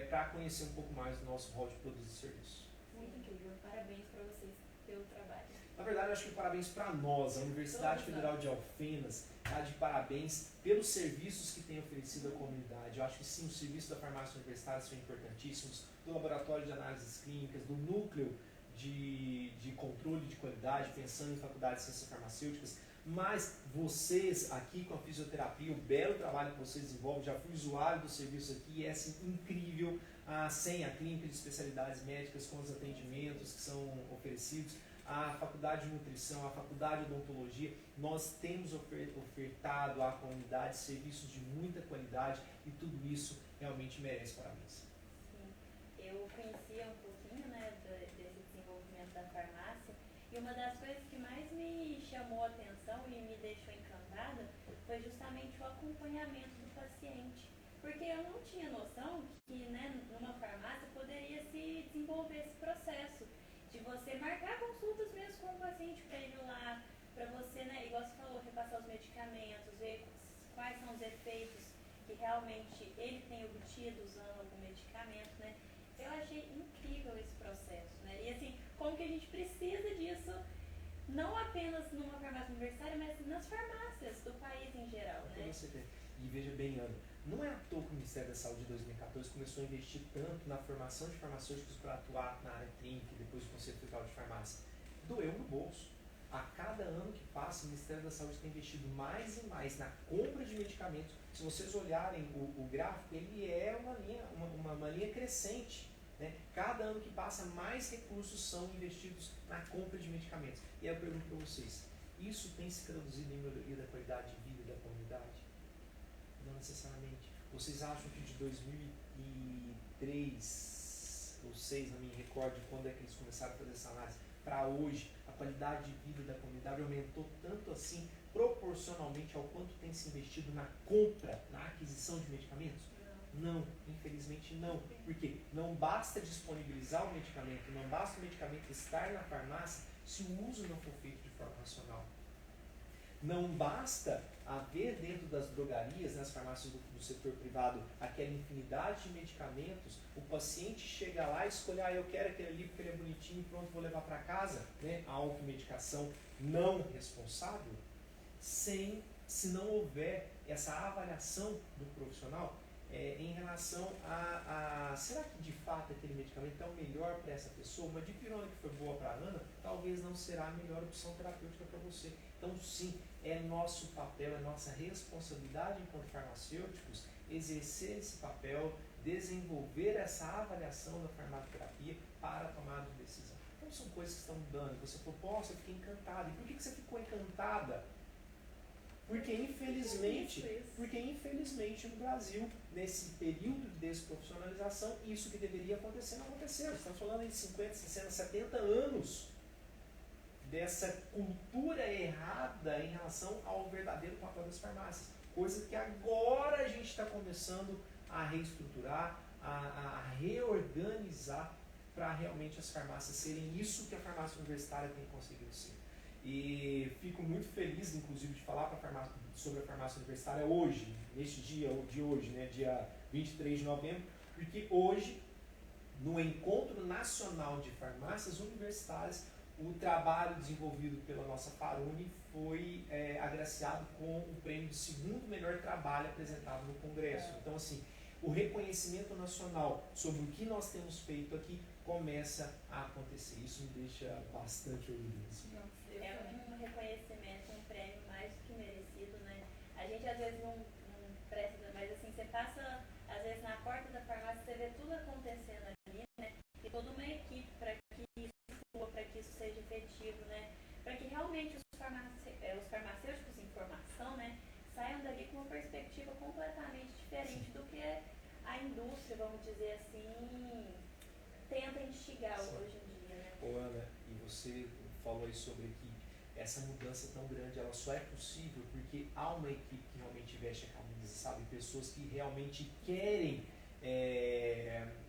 para conhecer um pouco mais do nosso rol de produtos e serviços. Muito incrível, parabéns para vocês pelo trabalho. Na verdade, eu acho que parabéns para nós, a Universidade Federal de Alfenas, tá de parabéns pelos serviços que tem oferecido à comunidade. Eu acho que sim, os serviços da farmácia universitária são importantíssimos, do laboratório de análises clínicas, do núcleo de controle de qualidade, pensando em faculdade de ciências farmacêuticas, mas vocês aqui com a fisioterapia, o belo trabalho que vocês desenvolvem, já fui usuário do serviço aqui, é assim, incrível, a senha clínica de especialidades médicas com os atendimentos que são oferecidos, a faculdade de nutrição, a faculdade de odontologia, nós temos ofertado à comunidade serviços de muita qualidade e tudo isso realmente merece parabéns. Sim, eu conhecia um pouquinho, né, desse desenvolvimento da farmácia e uma das coisas que mais me chamou a atenção e me deixou encantada foi justamente o acompanhamento do paciente, porque eu não tinha noção que, né, numa farmácia poderia se desenvolver esse processo de você marcar consultas mesmo com o paciente para ele lá, para você, né, igual você falou, repassar os medicamentos, ver quais são os efeitos que realmente ele tem obtido usando algum medicamento, né. Eu achei incrível esse processo, né, e assim, como que a gente precisa disso, não apenas numa farmácia universitária, mas nas farmácias do país em geral, né. E veja bem, Ana, não é à toa que o Ministério da Saúde em 2014 começou a investir tanto na formação de farmacêuticos para atuar na área clínica e depois do Conselho Federal de Farmácia. Doeu no bolso. A cada ano que passa, o Ministério da Saúde tem investido mais e mais na compra de medicamentos. Se vocês olharem o gráfico, ele é uma linha crescente. Né? Cada ano que passa, mais recursos são investidos na compra de medicamentos. E aí eu pergunto para vocês, isso tem se traduzido em melhoria da qualidade de vida da comunidade? Não necessariamente. Vocês acham que de 2003 ou 2006, não me recordo de quando é que eles começaram a fazer essa análise, para hoje, a qualidade de vida da comunidade aumentou tanto assim, proporcionalmente ao quanto tem se investido na compra, na aquisição de medicamentos? Não, infelizmente não. Porque não basta disponibilizar o medicamento, não basta o medicamento estar na farmácia se o uso não for feito de forma racional. Não basta haver dentro das drogarias, nas farmácias do setor privado, aquela infinidade de medicamentos, o paciente chega lá e escolhe, eu quero aquele ali porque ele é bonitinho, pronto, vou levar para casa, né? A automedicação não responsável, se não houver essa avaliação do profissional em relação a será que de fato aquele medicamento é o melhor para essa pessoa? Uma dipirona que foi boa para a Ana, talvez não será a melhor opção terapêutica para você. Então sim, é nosso papel, é nossa responsabilidade enquanto farmacêuticos exercer esse papel, desenvolver essa avaliação da farmacoterapia para a tomada de decisão. Então são coisas que estão mudando. Você falou, poxa, eu fiquei encantada. E por que você ficou encantada? Porque infelizmente no Brasil, nesse período de desprofissionalização, isso que deveria acontecer não aconteceu. Estamos falando de 50, 60, 70 anos dessa cultura errada em relação ao verdadeiro papel das farmácias. Coisa que agora a gente está começando a reestruturar, a reorganizar para realmente as farmácias serem isso que a farmácia universitária tem conseguido ser. E fico muito feliz, inclusive, de falar sobre a farmácia universitária hoje, neste dia de hoje, né, dia 23 de novembro, porque hoje, no Encontro Nacional de Farmácias Universitárias, o trabalho desenvolvido pela nossa Faruni foi agraciado com o prêmio de segundo melhor trabalho apresentado no Congresso. Então, assim, o reconhecimento nacional sobre o que nós temos feito aqui começa a acontecer. Isso me deixa bastante orgulhoso. É um reconhecimento, um prêmio mais do que merecido, né? A gente às vezes não presta, mas assim, você passa às vezes na porta da farmácia, você vê tudo acontecendo ali, né? E toda uma equipe para que isso flua, para que isso seja efetivo, né? Para que indústria, vamos dizer assim, tenta instigar hoje em dia, né? Ô Ana, e você falou aí sobre que essa mudança tão grande, ela só é possível porque há uma equipe que realmente veste a camisa, sabe? Pessoas que realmente querem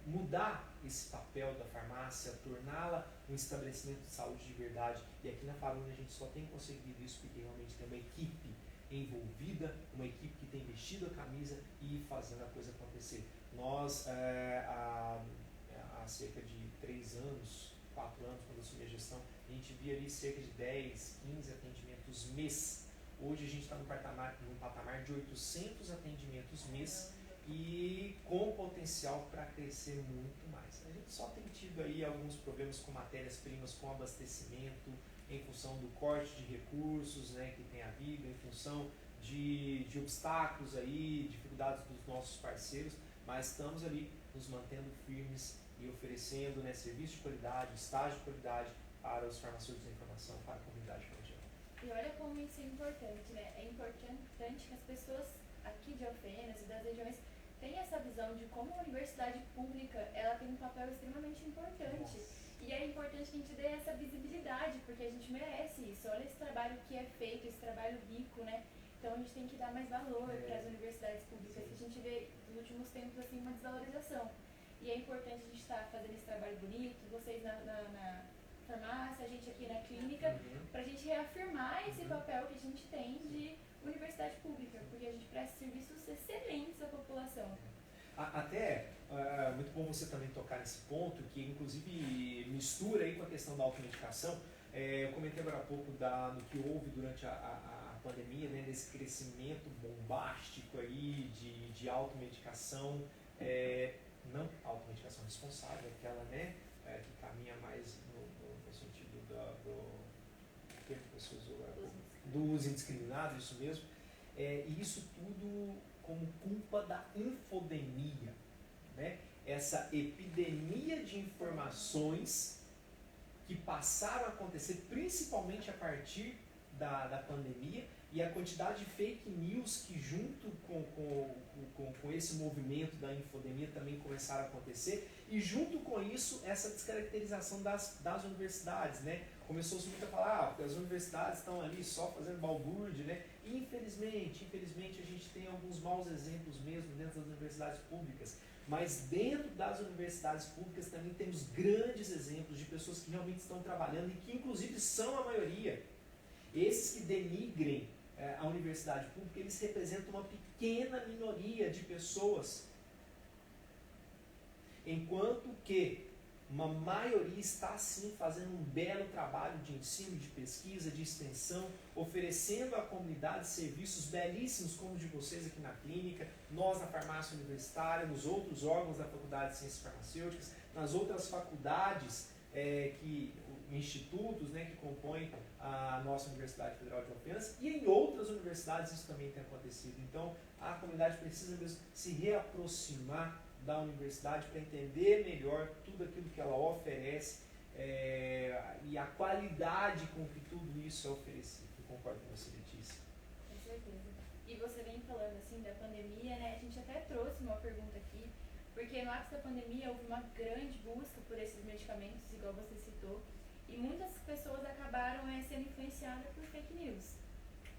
mudar esse papel da farmácia, torná-la um estabelecimento de saúde de verdade. E aqui na Faruna a gente só tem conseguido isso porque realmente tem uma equipe envolvida, uma equipe que tem vestido a camisa e fazendo a coisa acontecer. Nós, há cerca de 3 anos, 4 anos, quando eu assumi a gestão, a gente via ali cerca de 10, 15 atendimentos mês. Hoje a gente está no patamar de 800 atendimentos mês e com potencial para crescer muito mais. A gente só tem tido aí alguns problemas com matérias-primas, com abastecimento, em função do corte de recursos, né, que tem havido, em função de obstáculos aí, dificuldades dos nossos parceiros, mas estamos ali nos mantendo firmes e oferecendo, né, serviço de qualidade, estágio de qualidade para os farmacêuticos da informação, para a comunidade mundial. E olha como isso é importante, né? É importante que as pessoas aqui de Alfenas e das regiões tenham essa visão de como a universidade pública ela tem um papel extremamente importante. Nossa. E é importante que a gente dê essa visibilidade, porque a gente merece isso. Olha esse trabalho que é feito, esse trabalho rico, né? Então a gente tem que dar mais valor para as universidades públicas. A gente vê nos últimos tempos assim uma desvalorização. E é importante a gente estar fazendo esse trabalho bonito, vocês na farmácia, a gente aqui na clínica, para a gente reafirmar esse papel que a gente tem de universidade pública, porque a gente presta serviços excelentes à população. Até, muito bom você também tocar nesse ponto, que inclusive mistura aí com a questão da automedicação. Eu comentei agora há pouco do que houve durante a pandemia, né, desse crescimento bombástico aí de automedicação, não automedicação responsável, aquela, né, que caminha mais no sentido do termo que você usou agora, do uso indiscriminado, isso mesmo. E isso tudo como culpa da infodemia, né? Essa epidemia de informações que passaram a acontecer principalmente a partir da pandemia e a quantidade de fake news que junto com esse movimento da infodemia também começaram a acontecer e junto com isso essa descaracterização das universidades, né? Começou-se muito a falar, porque as universidades estão ali só fazendo balbúrdia, né? E infelizmente a gente tem alguns maus exemplos mesmo dentro das universidades públicas, mas dentro das universidades públicas também temos grandes exemplos de pessoas que realmente estão trabalhando e que inclusive são a maioria. Esses que denigrem a universidade pública, eles representam uma pequena minoria de pessoas, enquanto que uma maioria está sim fazendo um belo trabalho de ensino, de pesquisa, de extensão, oferecendo à comunidade serviços belíssimos como o de vocês aqui na clínica, nós na farmácia universitária, nos outros órgãos da Faculdade de Ciências Farmacêuticas, nas outras faculdades, institutos, né, que compõem a nossa Universidade Federal de Alfenas, e em outras universidades isso também tem acontecido. Então a comunidade precisa mesmo se reaproximar da universidade para entender melhor tudo aquilo que ela oferece e a qualidade com que tudo isso é oferecido. Eu concordo com você, Letícia. Com certeza. E você vem falando assim da pandemia, né? A gente até trouxe uma pergunta aqui, porque no ápice da pandemia houve uma grande busca por esses medicamentos, igual você citou, e muitas pessoas acabaram sendo influenciadas por fake news.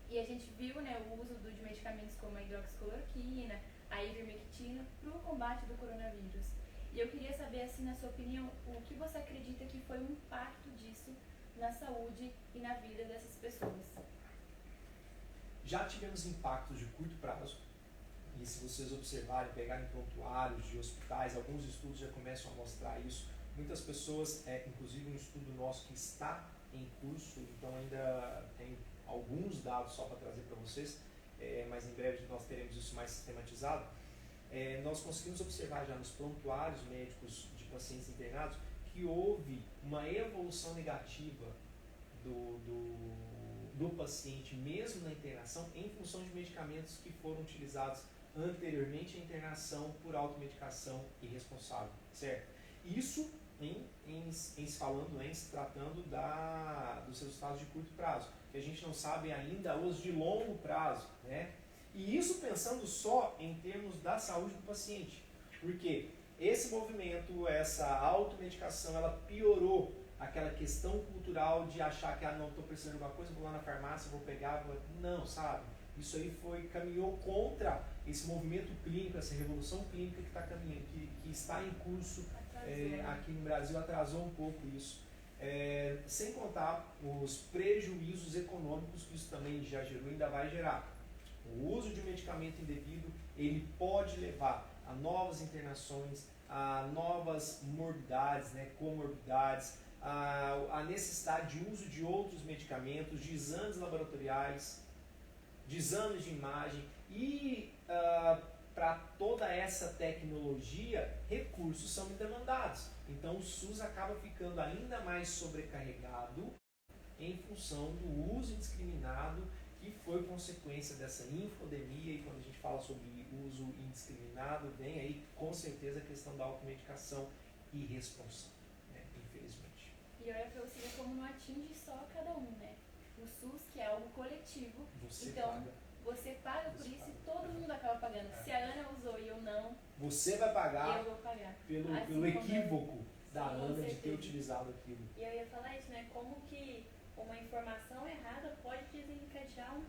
E a gente viu, né, o uso de medicamentos como a hidroxicloroquina, a ivermectina para o combate do coronavírus. E eu queria saber, assim, na sua opinião, o que você acredita que foi o impacto disso na saúde e na vida dessas pessoas? Já tivemos impactos de curto prazo, e se vocês observarem, pegarem prontuários de hospitais, alguns estudos já começam a mostrar isso. Muitas pessoas, inclusive um estudo nosso que está em curso, então ainda tem alguns dados só para trazer para vocês, mas em breve nós teremos isso mais sistematizado. Nós conseguimos observar já nos prontuários médicos de pacientes internados que houve uma evolução negativa do paciente, mesmo na internação, em função de medicamentos que foram utilizados anteriormente à internação por automedicação irresponsável, certo? Isso se tratando dos resultados de curto prazo, que a gente não sabe ainda os de longo prazo, né? E isso pensando só em termos da saúde do paciente. Porque esse movimento, essa automedicação, ela piorou aquela questão cultural de achar que, não, estou precisando de alguma coisa, vou lá na farmácia, vou pegar, não, sabe? Isso aí caminhou contra esse movimento clínico, essa revolução clínica que está caminhando, que está em curso aqui no Brasil, atrasou um pouco isso. Sem contar os prejuízos econômicos que isso também já gerou e ainda vai gerar. O uso de medicamento indevido, ele pode levar a novas internações, a novas morbidades, né, comorbidades, a necessidade de uso de outros medicamentos, de exames laboratoriais, de exames de imagem e para toda essa tecnologia, recursos são demandados. Então o SUS acaba ficando ainda mais sobrecarregado em função do uso indiscriminado que foi consequência dessa infodemia. E quando a gente fala sobre uso indiscriminado, vem aí com certeza a questão da automedicação irresponsável, né? Infelizmente. E olha para você ver como não atinge só cada um, né? O SUS, que é algo coletivo, você paga por isso e todo mundo acaba pagando. Se a Ana usou e eu não, você vai pagar, eu vou pagar. pelo equívoco da Ana de ter utilizado aquilo. E eu ia falar isso, né? Como que uma informação errada pode desencadear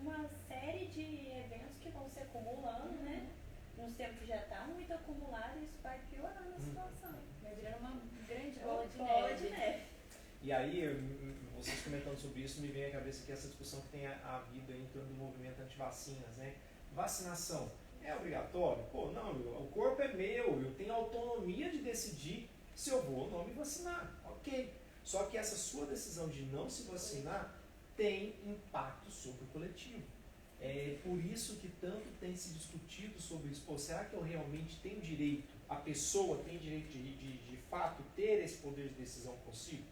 uma série de eventos que vão se acumulando, né? Nos tempos já está muito acumulado e isso vai piorando a situação. Vai virando uma grande bola de neve. E aí, vocês comentando sobre isso, me vem à cabeça que essa discussão que tem havido em torno do movimento anti-vacinas, né? Vacinação é obrigatório? Pô, não, o corpo é meu, eu tenho autonomia de decidir se eu vou ou não me vacinar. Ok. Só que essa sua decisão de não se vacinar tem impacto sobre o coletivo. É por isso que tanto tem se discutido sobre isso. Pô, será que eu realmente tenho direito, a pessoa tem direito de fato ter esse poder de decisão consigo?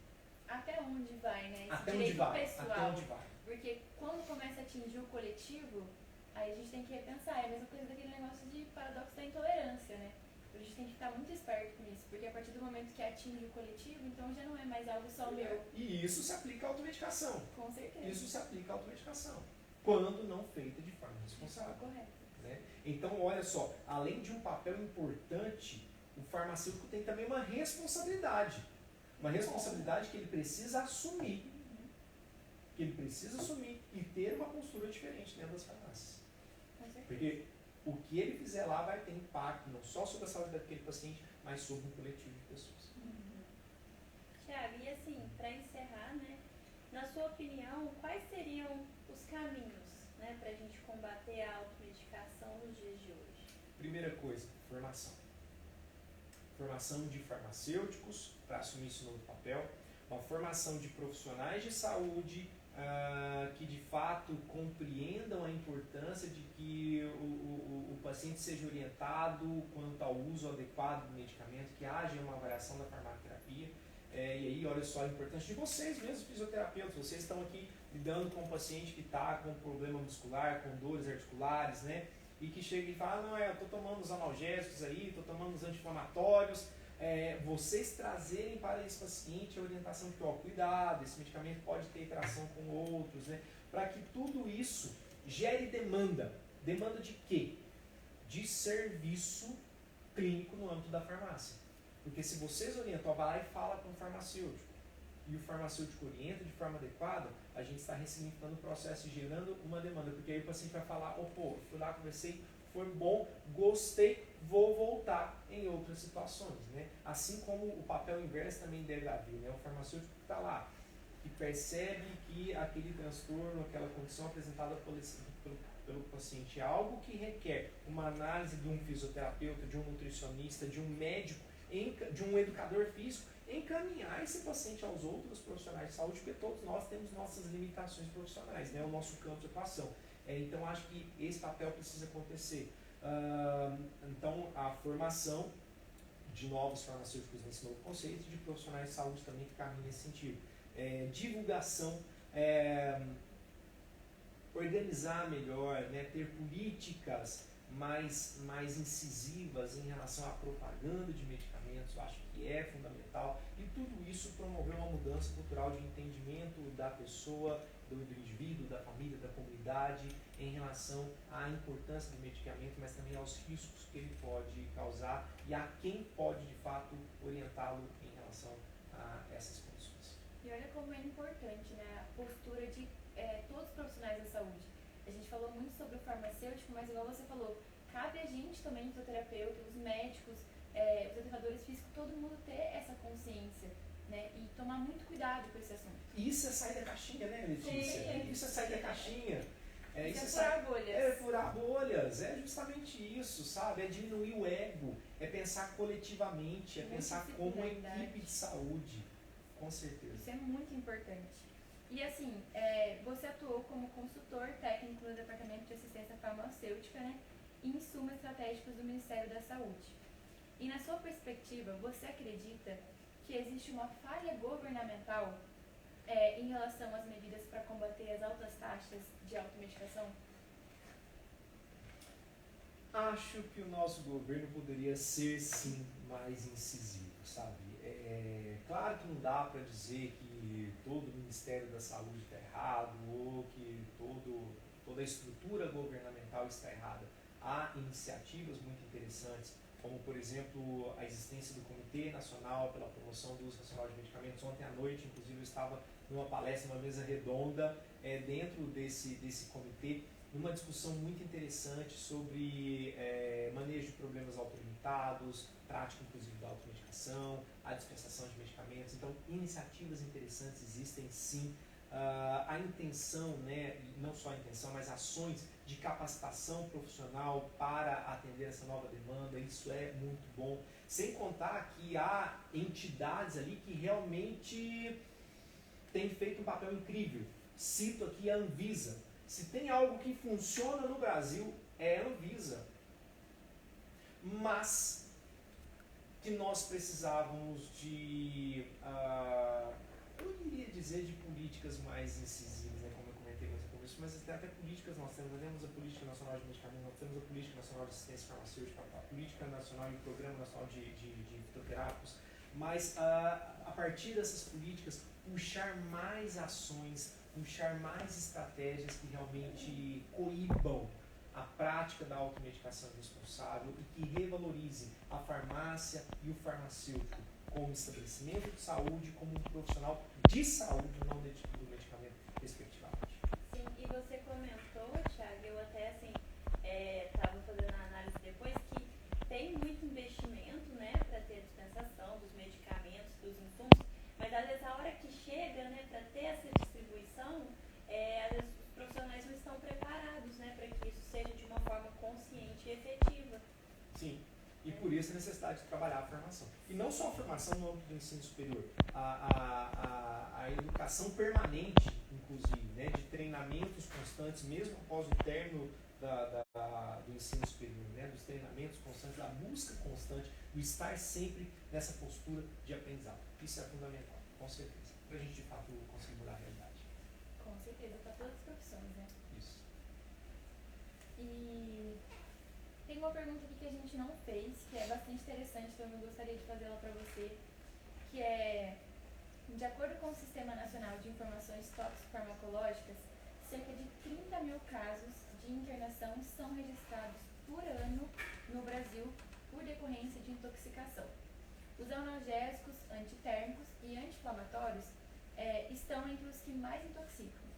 Até onde vai, né? Esse Até direito onde vai? pessoal. Até onde vai? Porque quando começa a atingir o coletivo, aí a gente tem que repensar. É a mesma coisa daquele negócio de paradoxo da intolerância, né? A gente tem que ficar muito esperto com isso, porque a partir do momento que atinge o coletivo, então já não é mais algo só meu. E isso se aplica à automedicação. Com certeza. Isso se aplica à automedicação, quando não feita de forma responsável. Correto. Né? Então, olha só, além de um papel importante, o farmacêutico tem também uma responsabilidade. Uma responsabilidade que ele precisa assumir. Que ele precisa assumir e ter uma postura diferente dentro das farmácias. Porque o que ele fizer lá vai ter impacto não só sobre a saúde daquele paciente, mas sobre um coletivo de pessoas. Tiago, e assim, para encerrar, né, na sua opinião, quais seriam os caminhos, né, para a gente combater a automedicação nos dias de hoje? Primeira coisa, formação. Formação de farmacêuticos para assumir esse novo papel, uma formação de profissionais de saúde que de fato compreendam a importância de que o paciente seja orientado quanto ao uso adequado do medicamento, que haja uma avaliação da farmacoterapia. E aí, olha só a importância de vocês mesmos, fisioterapeutas. Vocês estão aqui lidando com um paciente que está com problema muscular, com dores articulares, né? E que chega e fala, não, eu estou tomando os analgésicos aí, estou tomando os anti-inflamatórios. Vocês trazerem para esse paciente a orientação de que, cuidado, esse medicamento pode ter interação com outros, né? Para que tudo isso gere demanda. Demanda de quê? De serviço clínico no âmbito da farmácia. Porque se vocês orientam, vai lá e fala com o farmacêutico, e o farmacêutico orienta de forma adequada, a gente está ressignificando o processo e gerando uma demanda. Porque aí o paciente vai falar, fui lá, conversei, foi bom, gostei, vou voltar em outras situações, né? Assim como o papel inverso também deve haver, né? O farmacêutico que está lá, que percebe que aquele transtorno, aquela condição apresentada pelo paciente é algo que requer uma análise de um fisioterapeuta, de um nutricionista, de um médico, de um educador físico, encaminhar esse paciente aos outros profissionais de saúde, porque todos nós temos nossas limitações profissionais, né? O nosso campo de atuação. Então, acho que esse papel precisa acontecer. Então, a formação de novos farmacêuticos nesse novo conceito e de profissionais de saúde também que caminham nesse sentido. Divulgação, organizar melhor, né, ter políticas mais incisivas em relação à propaganda de medicamentos, eu acho que é fundamental, e tudo isso promoveu uma mudança cultural de entendimento da pessoa, do indivíduo, da família, da comunidade, em relação à importância do medicamento, mas também aos riscos que ele pode causar e a quem pode, de fato, orientá-lo em relação a essas condições. E olha como é importante, né, a postura de todos os profissionais da saúde. A gente falou muito sobre o farmacêutico, mas igual você falou, cabe a gente também, fisioterapeuta, os médicos, os educadores físicos, todo mundo ter essa consciência, né, e tomar muito cuidado com esse assunto. Isso é sair da caixinha, né, Letícia? Sim. Isso é sair da caixinha. Isso é furar bolhas. É furar bolhas, é justamente isso, sabe? É diminuir o ego, é pensar coletivamente, é pensar como equipe de saúde, com certeza. Isso é muito importante. E assim, você atuou como consultor técnico no Departamento de Assistência Farmacêutica, né, e insumos estratégicos do Ministério da Saúde. E na sua perspectiva, você acredita que existe uma falha governamental em relação às medidas para combater as altas taxas de automedicação? Acho que o nosso governo poderia ser, sim, mais incisivo, sabe? Claro que não dá para dizer que todo o Ministério da Saúde está errado ou que toda a estrutura governamental está errada. Há iniciativas muito interessantes, como, por exemplo, a existência do Comitê Nacional pela Promoção do Uso Racional de Medicamentos. Ontem à noite, inclusive, eu estava numa palestra, uma mesa redonda, dentro desse comitê, numa discussão muito interessante sobre manejo de problemas autolimitados, prática, inclusive, da automedicação, a dispensação de medicamentos. Então, iniciativas interessantes existem, sim. A intenção, né, não só a intenção, mas ações de capacitação profissional para atender essa nova demanda, isso é muito bom. Sem contar que há entidades ali que realmente têm feito um papel incrível. Cito aqui a Anvisa. Se tem algo que funciona no Brasil, é a Anvisa. Mas que nós precisávamos de, eu iria dizer, de políticas mais incisivas, né, como eu comentei nessa conversa, mas até políticas nós temos a Política Nacional de Medicamentos, nós temos a Política Nacional de Assistência Farmacêutica, a Política Nacional e o Programa Nacional de Fitoterápicos, mas a partir dessas políticas, puxar mais ações, puxar mais estratégias que realmente coíbam a prática da automedicação responsável e que revalorize a farmácia e o farmacêutico como estabelecimento de saúde, como um profissional de saúde, não do medicamento, respectivamente. Sim, e você comentou, Thiago, eu até assim, estava fazendo a análise depois, que tem muito investimento, né, para ter a dispensação dos medicamentos, dos insumos, mas às vezes a hora que chega, né, para ter essa distribuição, às vezes os profissionais não estão preparados, né, para que isso seja de uma forma consciente e efetiva. Sim, e por isso a necessidade de trabalhar a formação. E não só a formação no âmbito do ensino superior, a educação permanente, inclusive, né, de treinamentos constantes, mesmo após o término do ensino superior, né, dos treinamentos constantes, da busca constante, do estar sempre nessa postura de aprendizado. Isso é fundamental, com certeza, para a gente de fato conseguir mudar a realidade. Com certeza, para todas as profissões, né? Isso. E tem uma pergunta aqui que a gente não fez, que é bastante interessante, então eu gostaria de fazê-la para você, que é, de acordo com o Sistema Nacional de Informações Toxicofarmacológicas, cerca de 30 mil casos de internação são registrados por ano no Brasil por decorrência de intoxicação. Os analgésicos, antitérmicos e anti-inflamatórios estão entre os que mais intoxicam.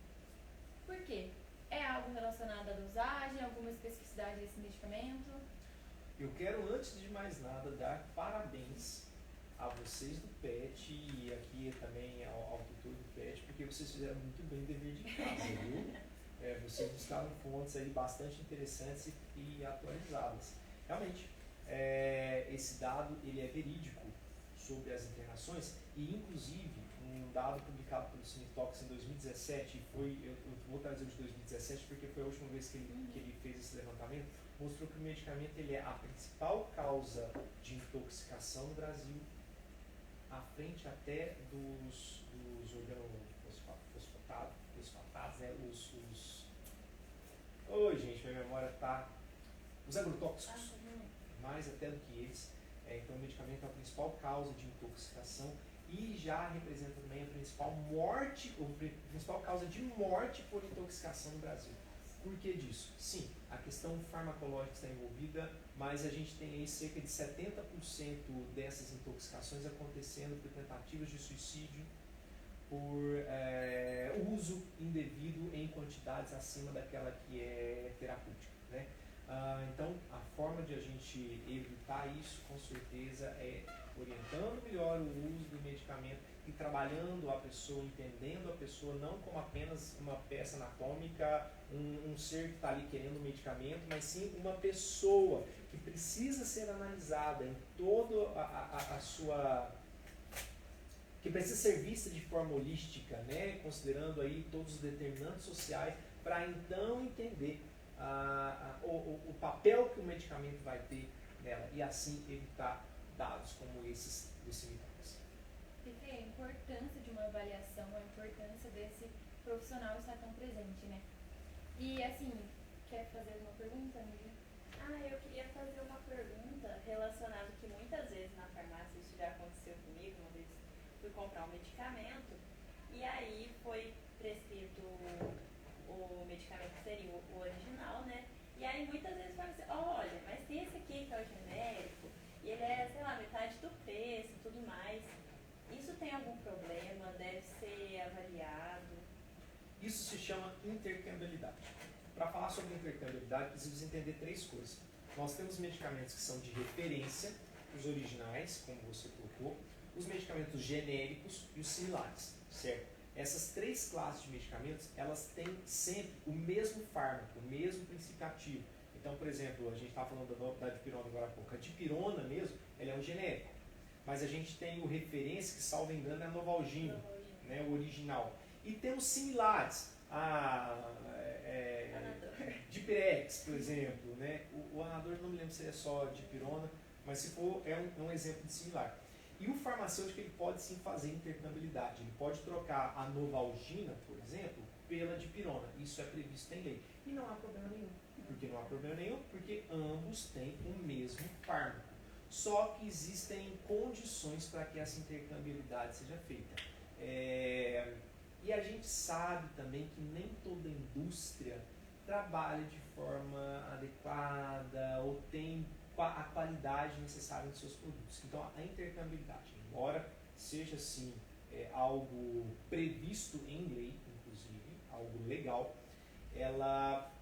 Por quê? É algo relacionado à dosagem, alguma especificidade desse medicamento? Eu quero, antes de mais nada, dar parabéns a vocês do PET e aqui também ao tutor do PET, porque vocês fizeram muito bem o dever de casa, viu? Vocês buscaram fontes aí bastante interessantes e atualizadas. Realmente, esse dado ele é verídico sobre as internações e, inclusive, um dado publicado pelo Cinetox em 2017, eu vou trazer o de 2017 porque foi a última vez que ele fez esse levantamento, mostrou que o medicamento ele é a principal causa de intoxicação no Brasil, à frente até dos organofosfatados, né? Oi, gente, minha memória tá os agrotóxicos, mais até do que eles. Então, o medicamento é a principal causa de intoxicação e já representa também a principal causa de morte por intoxicação no Brasil. Por que disso? Sim, a questão farmacológica está envolvida, mas a gente tem aí cerca de 70% dessas intoxicações acontecendo por tentativas de suicídio, por uso indevido em quantidades acima daquela que é terapêutica, né? Então, a forma de a gente evitar isso, com certeza, é orientando melhor o uso do medicamento e trabalhando a pessoa, entendendo a pessoa não como apenas uma peça anatômica, um ser que está ali querendo um medicamento, mas sim uma pessoa que precisa ser analisada em toda a sua... que precisa ser vista de forma holística, né? Considerando aí todos os determinantes sociais, para então entender o papel que o medicamento vai ter nela e assim evitar dados como esses disseminados. Porque a importância de uma avaliação, a importância desse profissional estar tão presente, né? E assim, quer fazer alguma pergunta, amiga? Eu queria fazer uma pergunta relacionada que muitas vezes na farmácia, isso já aconteceu comigo, uma vez fui comprar um medicamento e aí foi prescrito o medicamento que seria o original, né? E aí muitas vezes falam assim, olha, mas tem esse aqui que é o genérico, e ele é, sei lá, metade do preço e tudo mais. Isso tem algum problema? Deve ser avaliado? Isso se chama intercambiabilidade. Para falar sobre intercambiabilidade, precisamos entender três coisas. Nós temos medicamentos que são de referência, os originais, como você colocou, os medicamentos genéricos e os similares, certo? Essas três classes de medicamentos, elas têm sempre o mesmo fármaco, o mesmo princípio ativo. Então, por exemplo, a gente está falando da dipirona agora há pouco. A dipirona mesmo, ela é um genérico. Mas a gente tem o referência, que salvo engano é a Novalgina, né, o original. E temos similares, Dipirex, por exemplo. Né? O Anador, não me lembro se é só dipirona, mas se for, é um exemplo de similar. E o farmacêutico ele pode sim fazer intercambiabilidade. Ele pode trocar a Novalgina, por exemplo, pela dipirona. Isso é previsto em lei. E não há problema nenhum. Por que não há problema nenhum? Porque ambos têm o mesmo fármaco. Só que existem condições para que essa intercambiabilidade seja feita. E a gente sabe também que nem toda indústria trabalha de forma adequada ou tem a qualidade necessária dos seus produtos. Então, a intercambiabilidade, embora seja sim algo previsto em lei, inclusive, algo legal, ela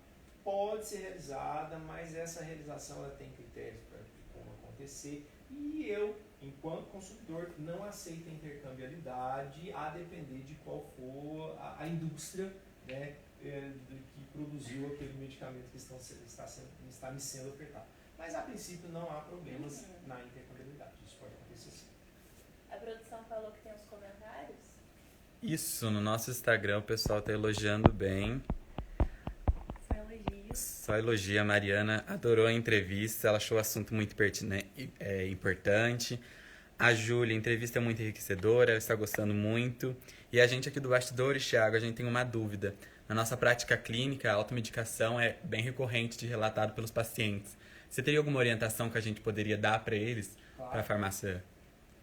pode ser realizada, mas essa realização ela tem critérios para como acontecer. E eu, enquanto consumidor, não aceito a intercambiabilidade a depender de qual for a indústria, né, que produziu aquele medicamento que está me sendo ofertado. Mas, a princípio, não há problemas na intercambiabilidade. Isso pode acontecer sim. A produção falou que tem uns comentários? Isso, no nosso Instagram o pessoal está elogiando bem. Só elogios. Só elogia. A Mariana adorou a entrevista, ela achou o assunto muito pertinente, importante. A Júlia, a entrevista é muito enriquecedora, ela está gostando muito. E a gente aqui do Bastidores, Thiago, a gente tem uma dúvida. Na nossa prática clínica, a automedicação é bem recorrente de relatado pelos pacientes. Você teria alguma orientação que a gente poderia dar para eles, Claro. para a farmácia?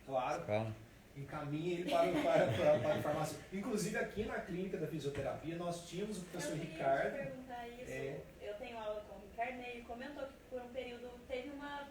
Claro. Escola? Encaminhe ele para a farmácia. Inclusive, aqui na clínica da fisioterapia, nós tínhamos o professor Ricardo. Eu queria te perguntar isso. Eu tenho aula com o Ricardo, né? Ele comentou que por um período teve uma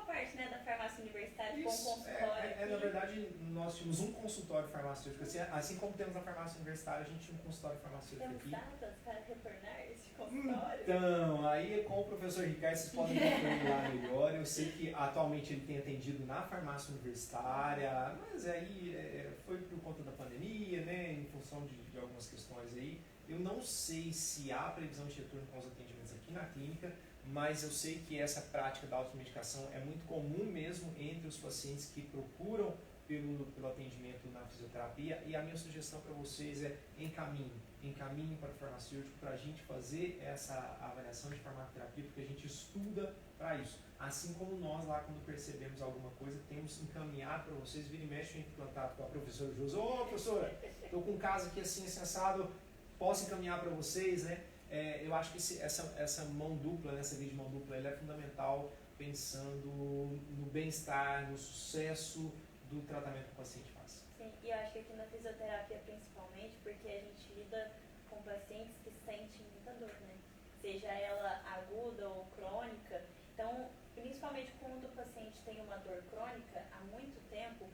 parte, né, da farmácia universitária com um consultório. Na verdade, nós tínhamos um consultório farmacêutico. Assim como temos a farmácia universitária, a gente tinha um consultório farmacêutico Temos aqui. datas para retornar esse consultório? Então, aí com o professor Ricardo, vocês podem ver lá melhor. Eu sei que atualmente ele tem atendido na farmácia universitária, mas aí foi por conta da pandemia, né, em função de algumas questões aí. Eu não sei se há previsão de retorno com os atendimentos aqui na clínica, mas eu sei que essa prática da automedicação é muito comum mesmo entre os pacientes que procuram pelo atendimento na fisioterapia. E a minha sugestão para vocês é encaminhem para o farmacêutico para a gente fazer essa avaliação de farmacoterapia, porque a gente estuda para isso. Assim como nós lá, quando percebemos alguma coisa, temos encaminhado para vocês, vira e mexe em contato com a professora Josi. Ô, professora, estou com um caso aqui assim, sensado, posso encaminhar para vocês, né? eu acho que essa mão dupla, essa via de mão dupla, ela é fundamental pensando no bem-estar, no sucesso do tratamento que o paciente faz. Sim, e eu acho que aqui na fisioterapia principalmente, porque a gente lida com pacientes que sentem muita dor, né? Seja ela aguda ou crônica. Então, principalmente quando o paciente tem uma dor crônica há muito tempo,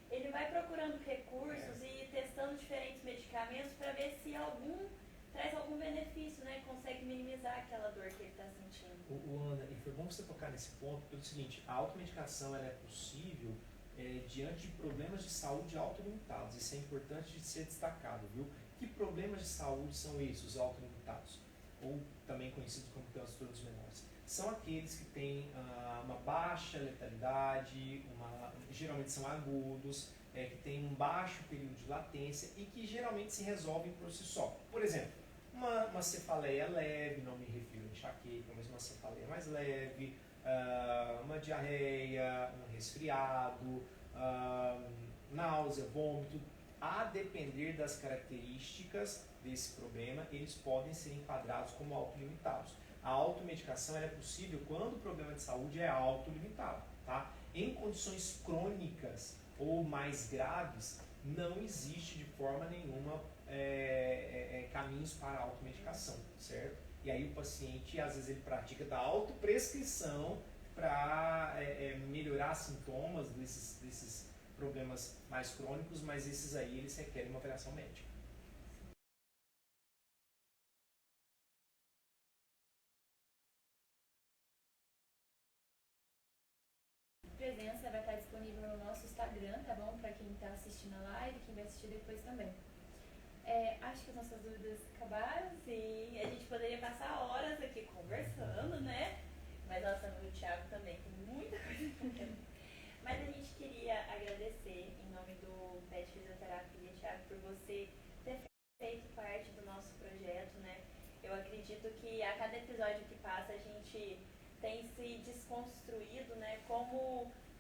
ele vai procurando recursos e testando diferentes medicamentos para ver se algum traz algum benefício, né? Consegue minimizar aquela dor que ele está sentindo. Ana, e foi bom você tocar nesse ponto, pelo seguinte, a automedicação ela é possível diante de problemas de saúde autolimitados. Isso é importante de ser destacado, viu? Que problemas de saúde são esses, os autolimitados? Ou também conhecidos como transtornos menores? São aqueles que têm uma baixa letalidade, geralmente são agudos, que têm um baixo período de latência e que geralmente se resolvem por si só. Por exemplo, uma cefaleia leve, não me refiro a enxaqueca, mas uma cefaleia mais leve, uma diarreia, um resfriado, náusea, vômito, a depender das características desse problema, eles podem ser enquadrados como autolimitados. A automedicação ela é possível quando o problema de saúde é autolimitado, tá? Em condições crônicas ou mais graves, não existe de forma nenhuma caminhos para a automedicação, certo? E aí o paciente, às vezes, ele pratica da autoprescrição para melhorar sintomas desses problemas mais crônicos, mas esses aí eles requerem uma avaliação médica. Presença vai estar disponível no nosso Instagram, tá bom? Para quem está assistindo a live, quem vai assistir depois também. Acho que as nossas dúvidas acabaram. Sim, a gente poderia passar horas aqui conversando, né? Mas nossa, o Thiago também tem muita coisa pra Mas a gente queria agradecer em nome do PET Fisioterapia, Thiago, por você ter feito parte do nosso projeto, né? Eu acredito que a cada episódio que passa a gente tem se desconstruído, né?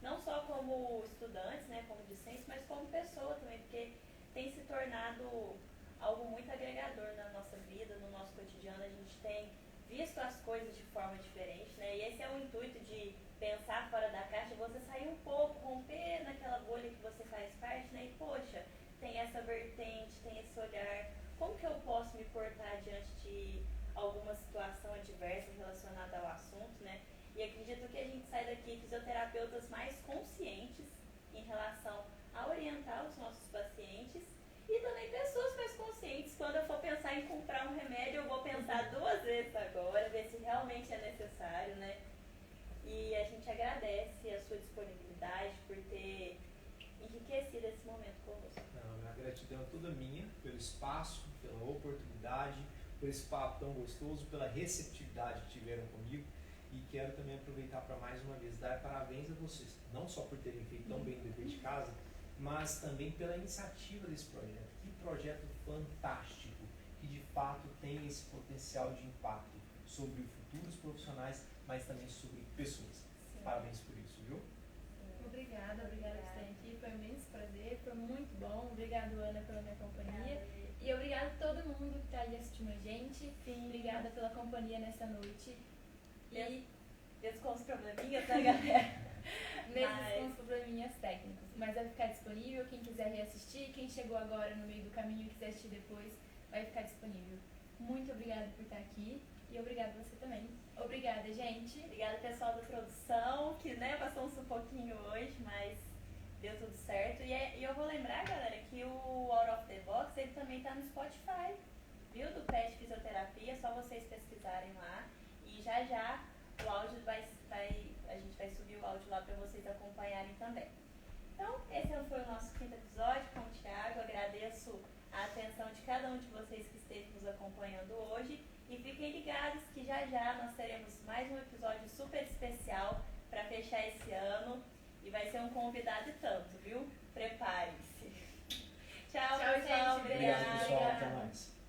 Não só como estudantes, né? Como discentes, mas como pessoa também, porque tem se tornado algo muito agregador na nossa vida, no nosso cotidiano. A gente tem visto as coisas de forma diferente, né? E esse é o intuito de pensar fora da caixa, você sair um pouco, romper naquela bolha que você faz parte, né? E, poxa, tem essa vertente, tem esse olhar. Como que eu posso me portar diante de alguma situação adversa relacionada ao assunto, né? E acredito que a gente sai daqui fisioterapeutas mais conscientes em relação a orientar os nossos pacientes e também pessoas mais conscientes. Quando eu for pensar em comprar um remédio, eu vou pensar 2 vezes agora, ver se realmente é necessário, né? E a gente agradece a sua disponibilidade por ter enriquecido esse momento conosco. Não, a gratidão é toda minha pelo espaço, pela oportunidade, por esse papo tão gostoso, pela receptividade que tiveram comigo. E quero também aproveitar para mais uma vez dar parabéns a vocês, não só por terem feito tão bem o dever de casa, mas também pela iniciativa desse projeto. Que projeto fantástico, que de fato tem esse potencial de impacto sobre futuros profissionais, mas também sobre pessoas. Sim. Parabéns por isso, viu? Obrigada por estar aqui, foi um imenso prazer, foi muito bom. Obrigada, Ana, pela minha companhia. E obrigada a todo mundo que está aí assistindo a gente. Sim. Obrigada pela companhia nessa noite. E mesmo com os probleminhas, né, galera? Mesmo com os probleminhas técnicos. Mas vai ficar disponível, quem quiser reassistir, quem chegou agora no meio do caminho e quiser assistir depois, vai ficar disponível. Muito obrigada por estar aqui e obrigada você também. Obrigada, gente. Obrigada, pessoal da produção, que passamos um pouquinho hoje, mas deu tudo certo. E eu vou lembrar, galera, que o Out of the Box, ele também está no Spotify, viu? Do PET Fisioterapia, é só vocês pesquisarem lá. E já o áudio a gente vai subir o áudio lá para vocês acompanharem também. Então, esse foi o nosso 5º episódio com o Thiago. Agradeço a atenção de cada um de vocês que esteve nos acompanhando hoje. E fiquem ligados que já nós teremos mais um episódio super especial para fechar esse ano. E vai ser um convidado e tanto, viu? Preparem-se. Tchau, pessoal. Gente. Obrigado, pessoal. Até mais.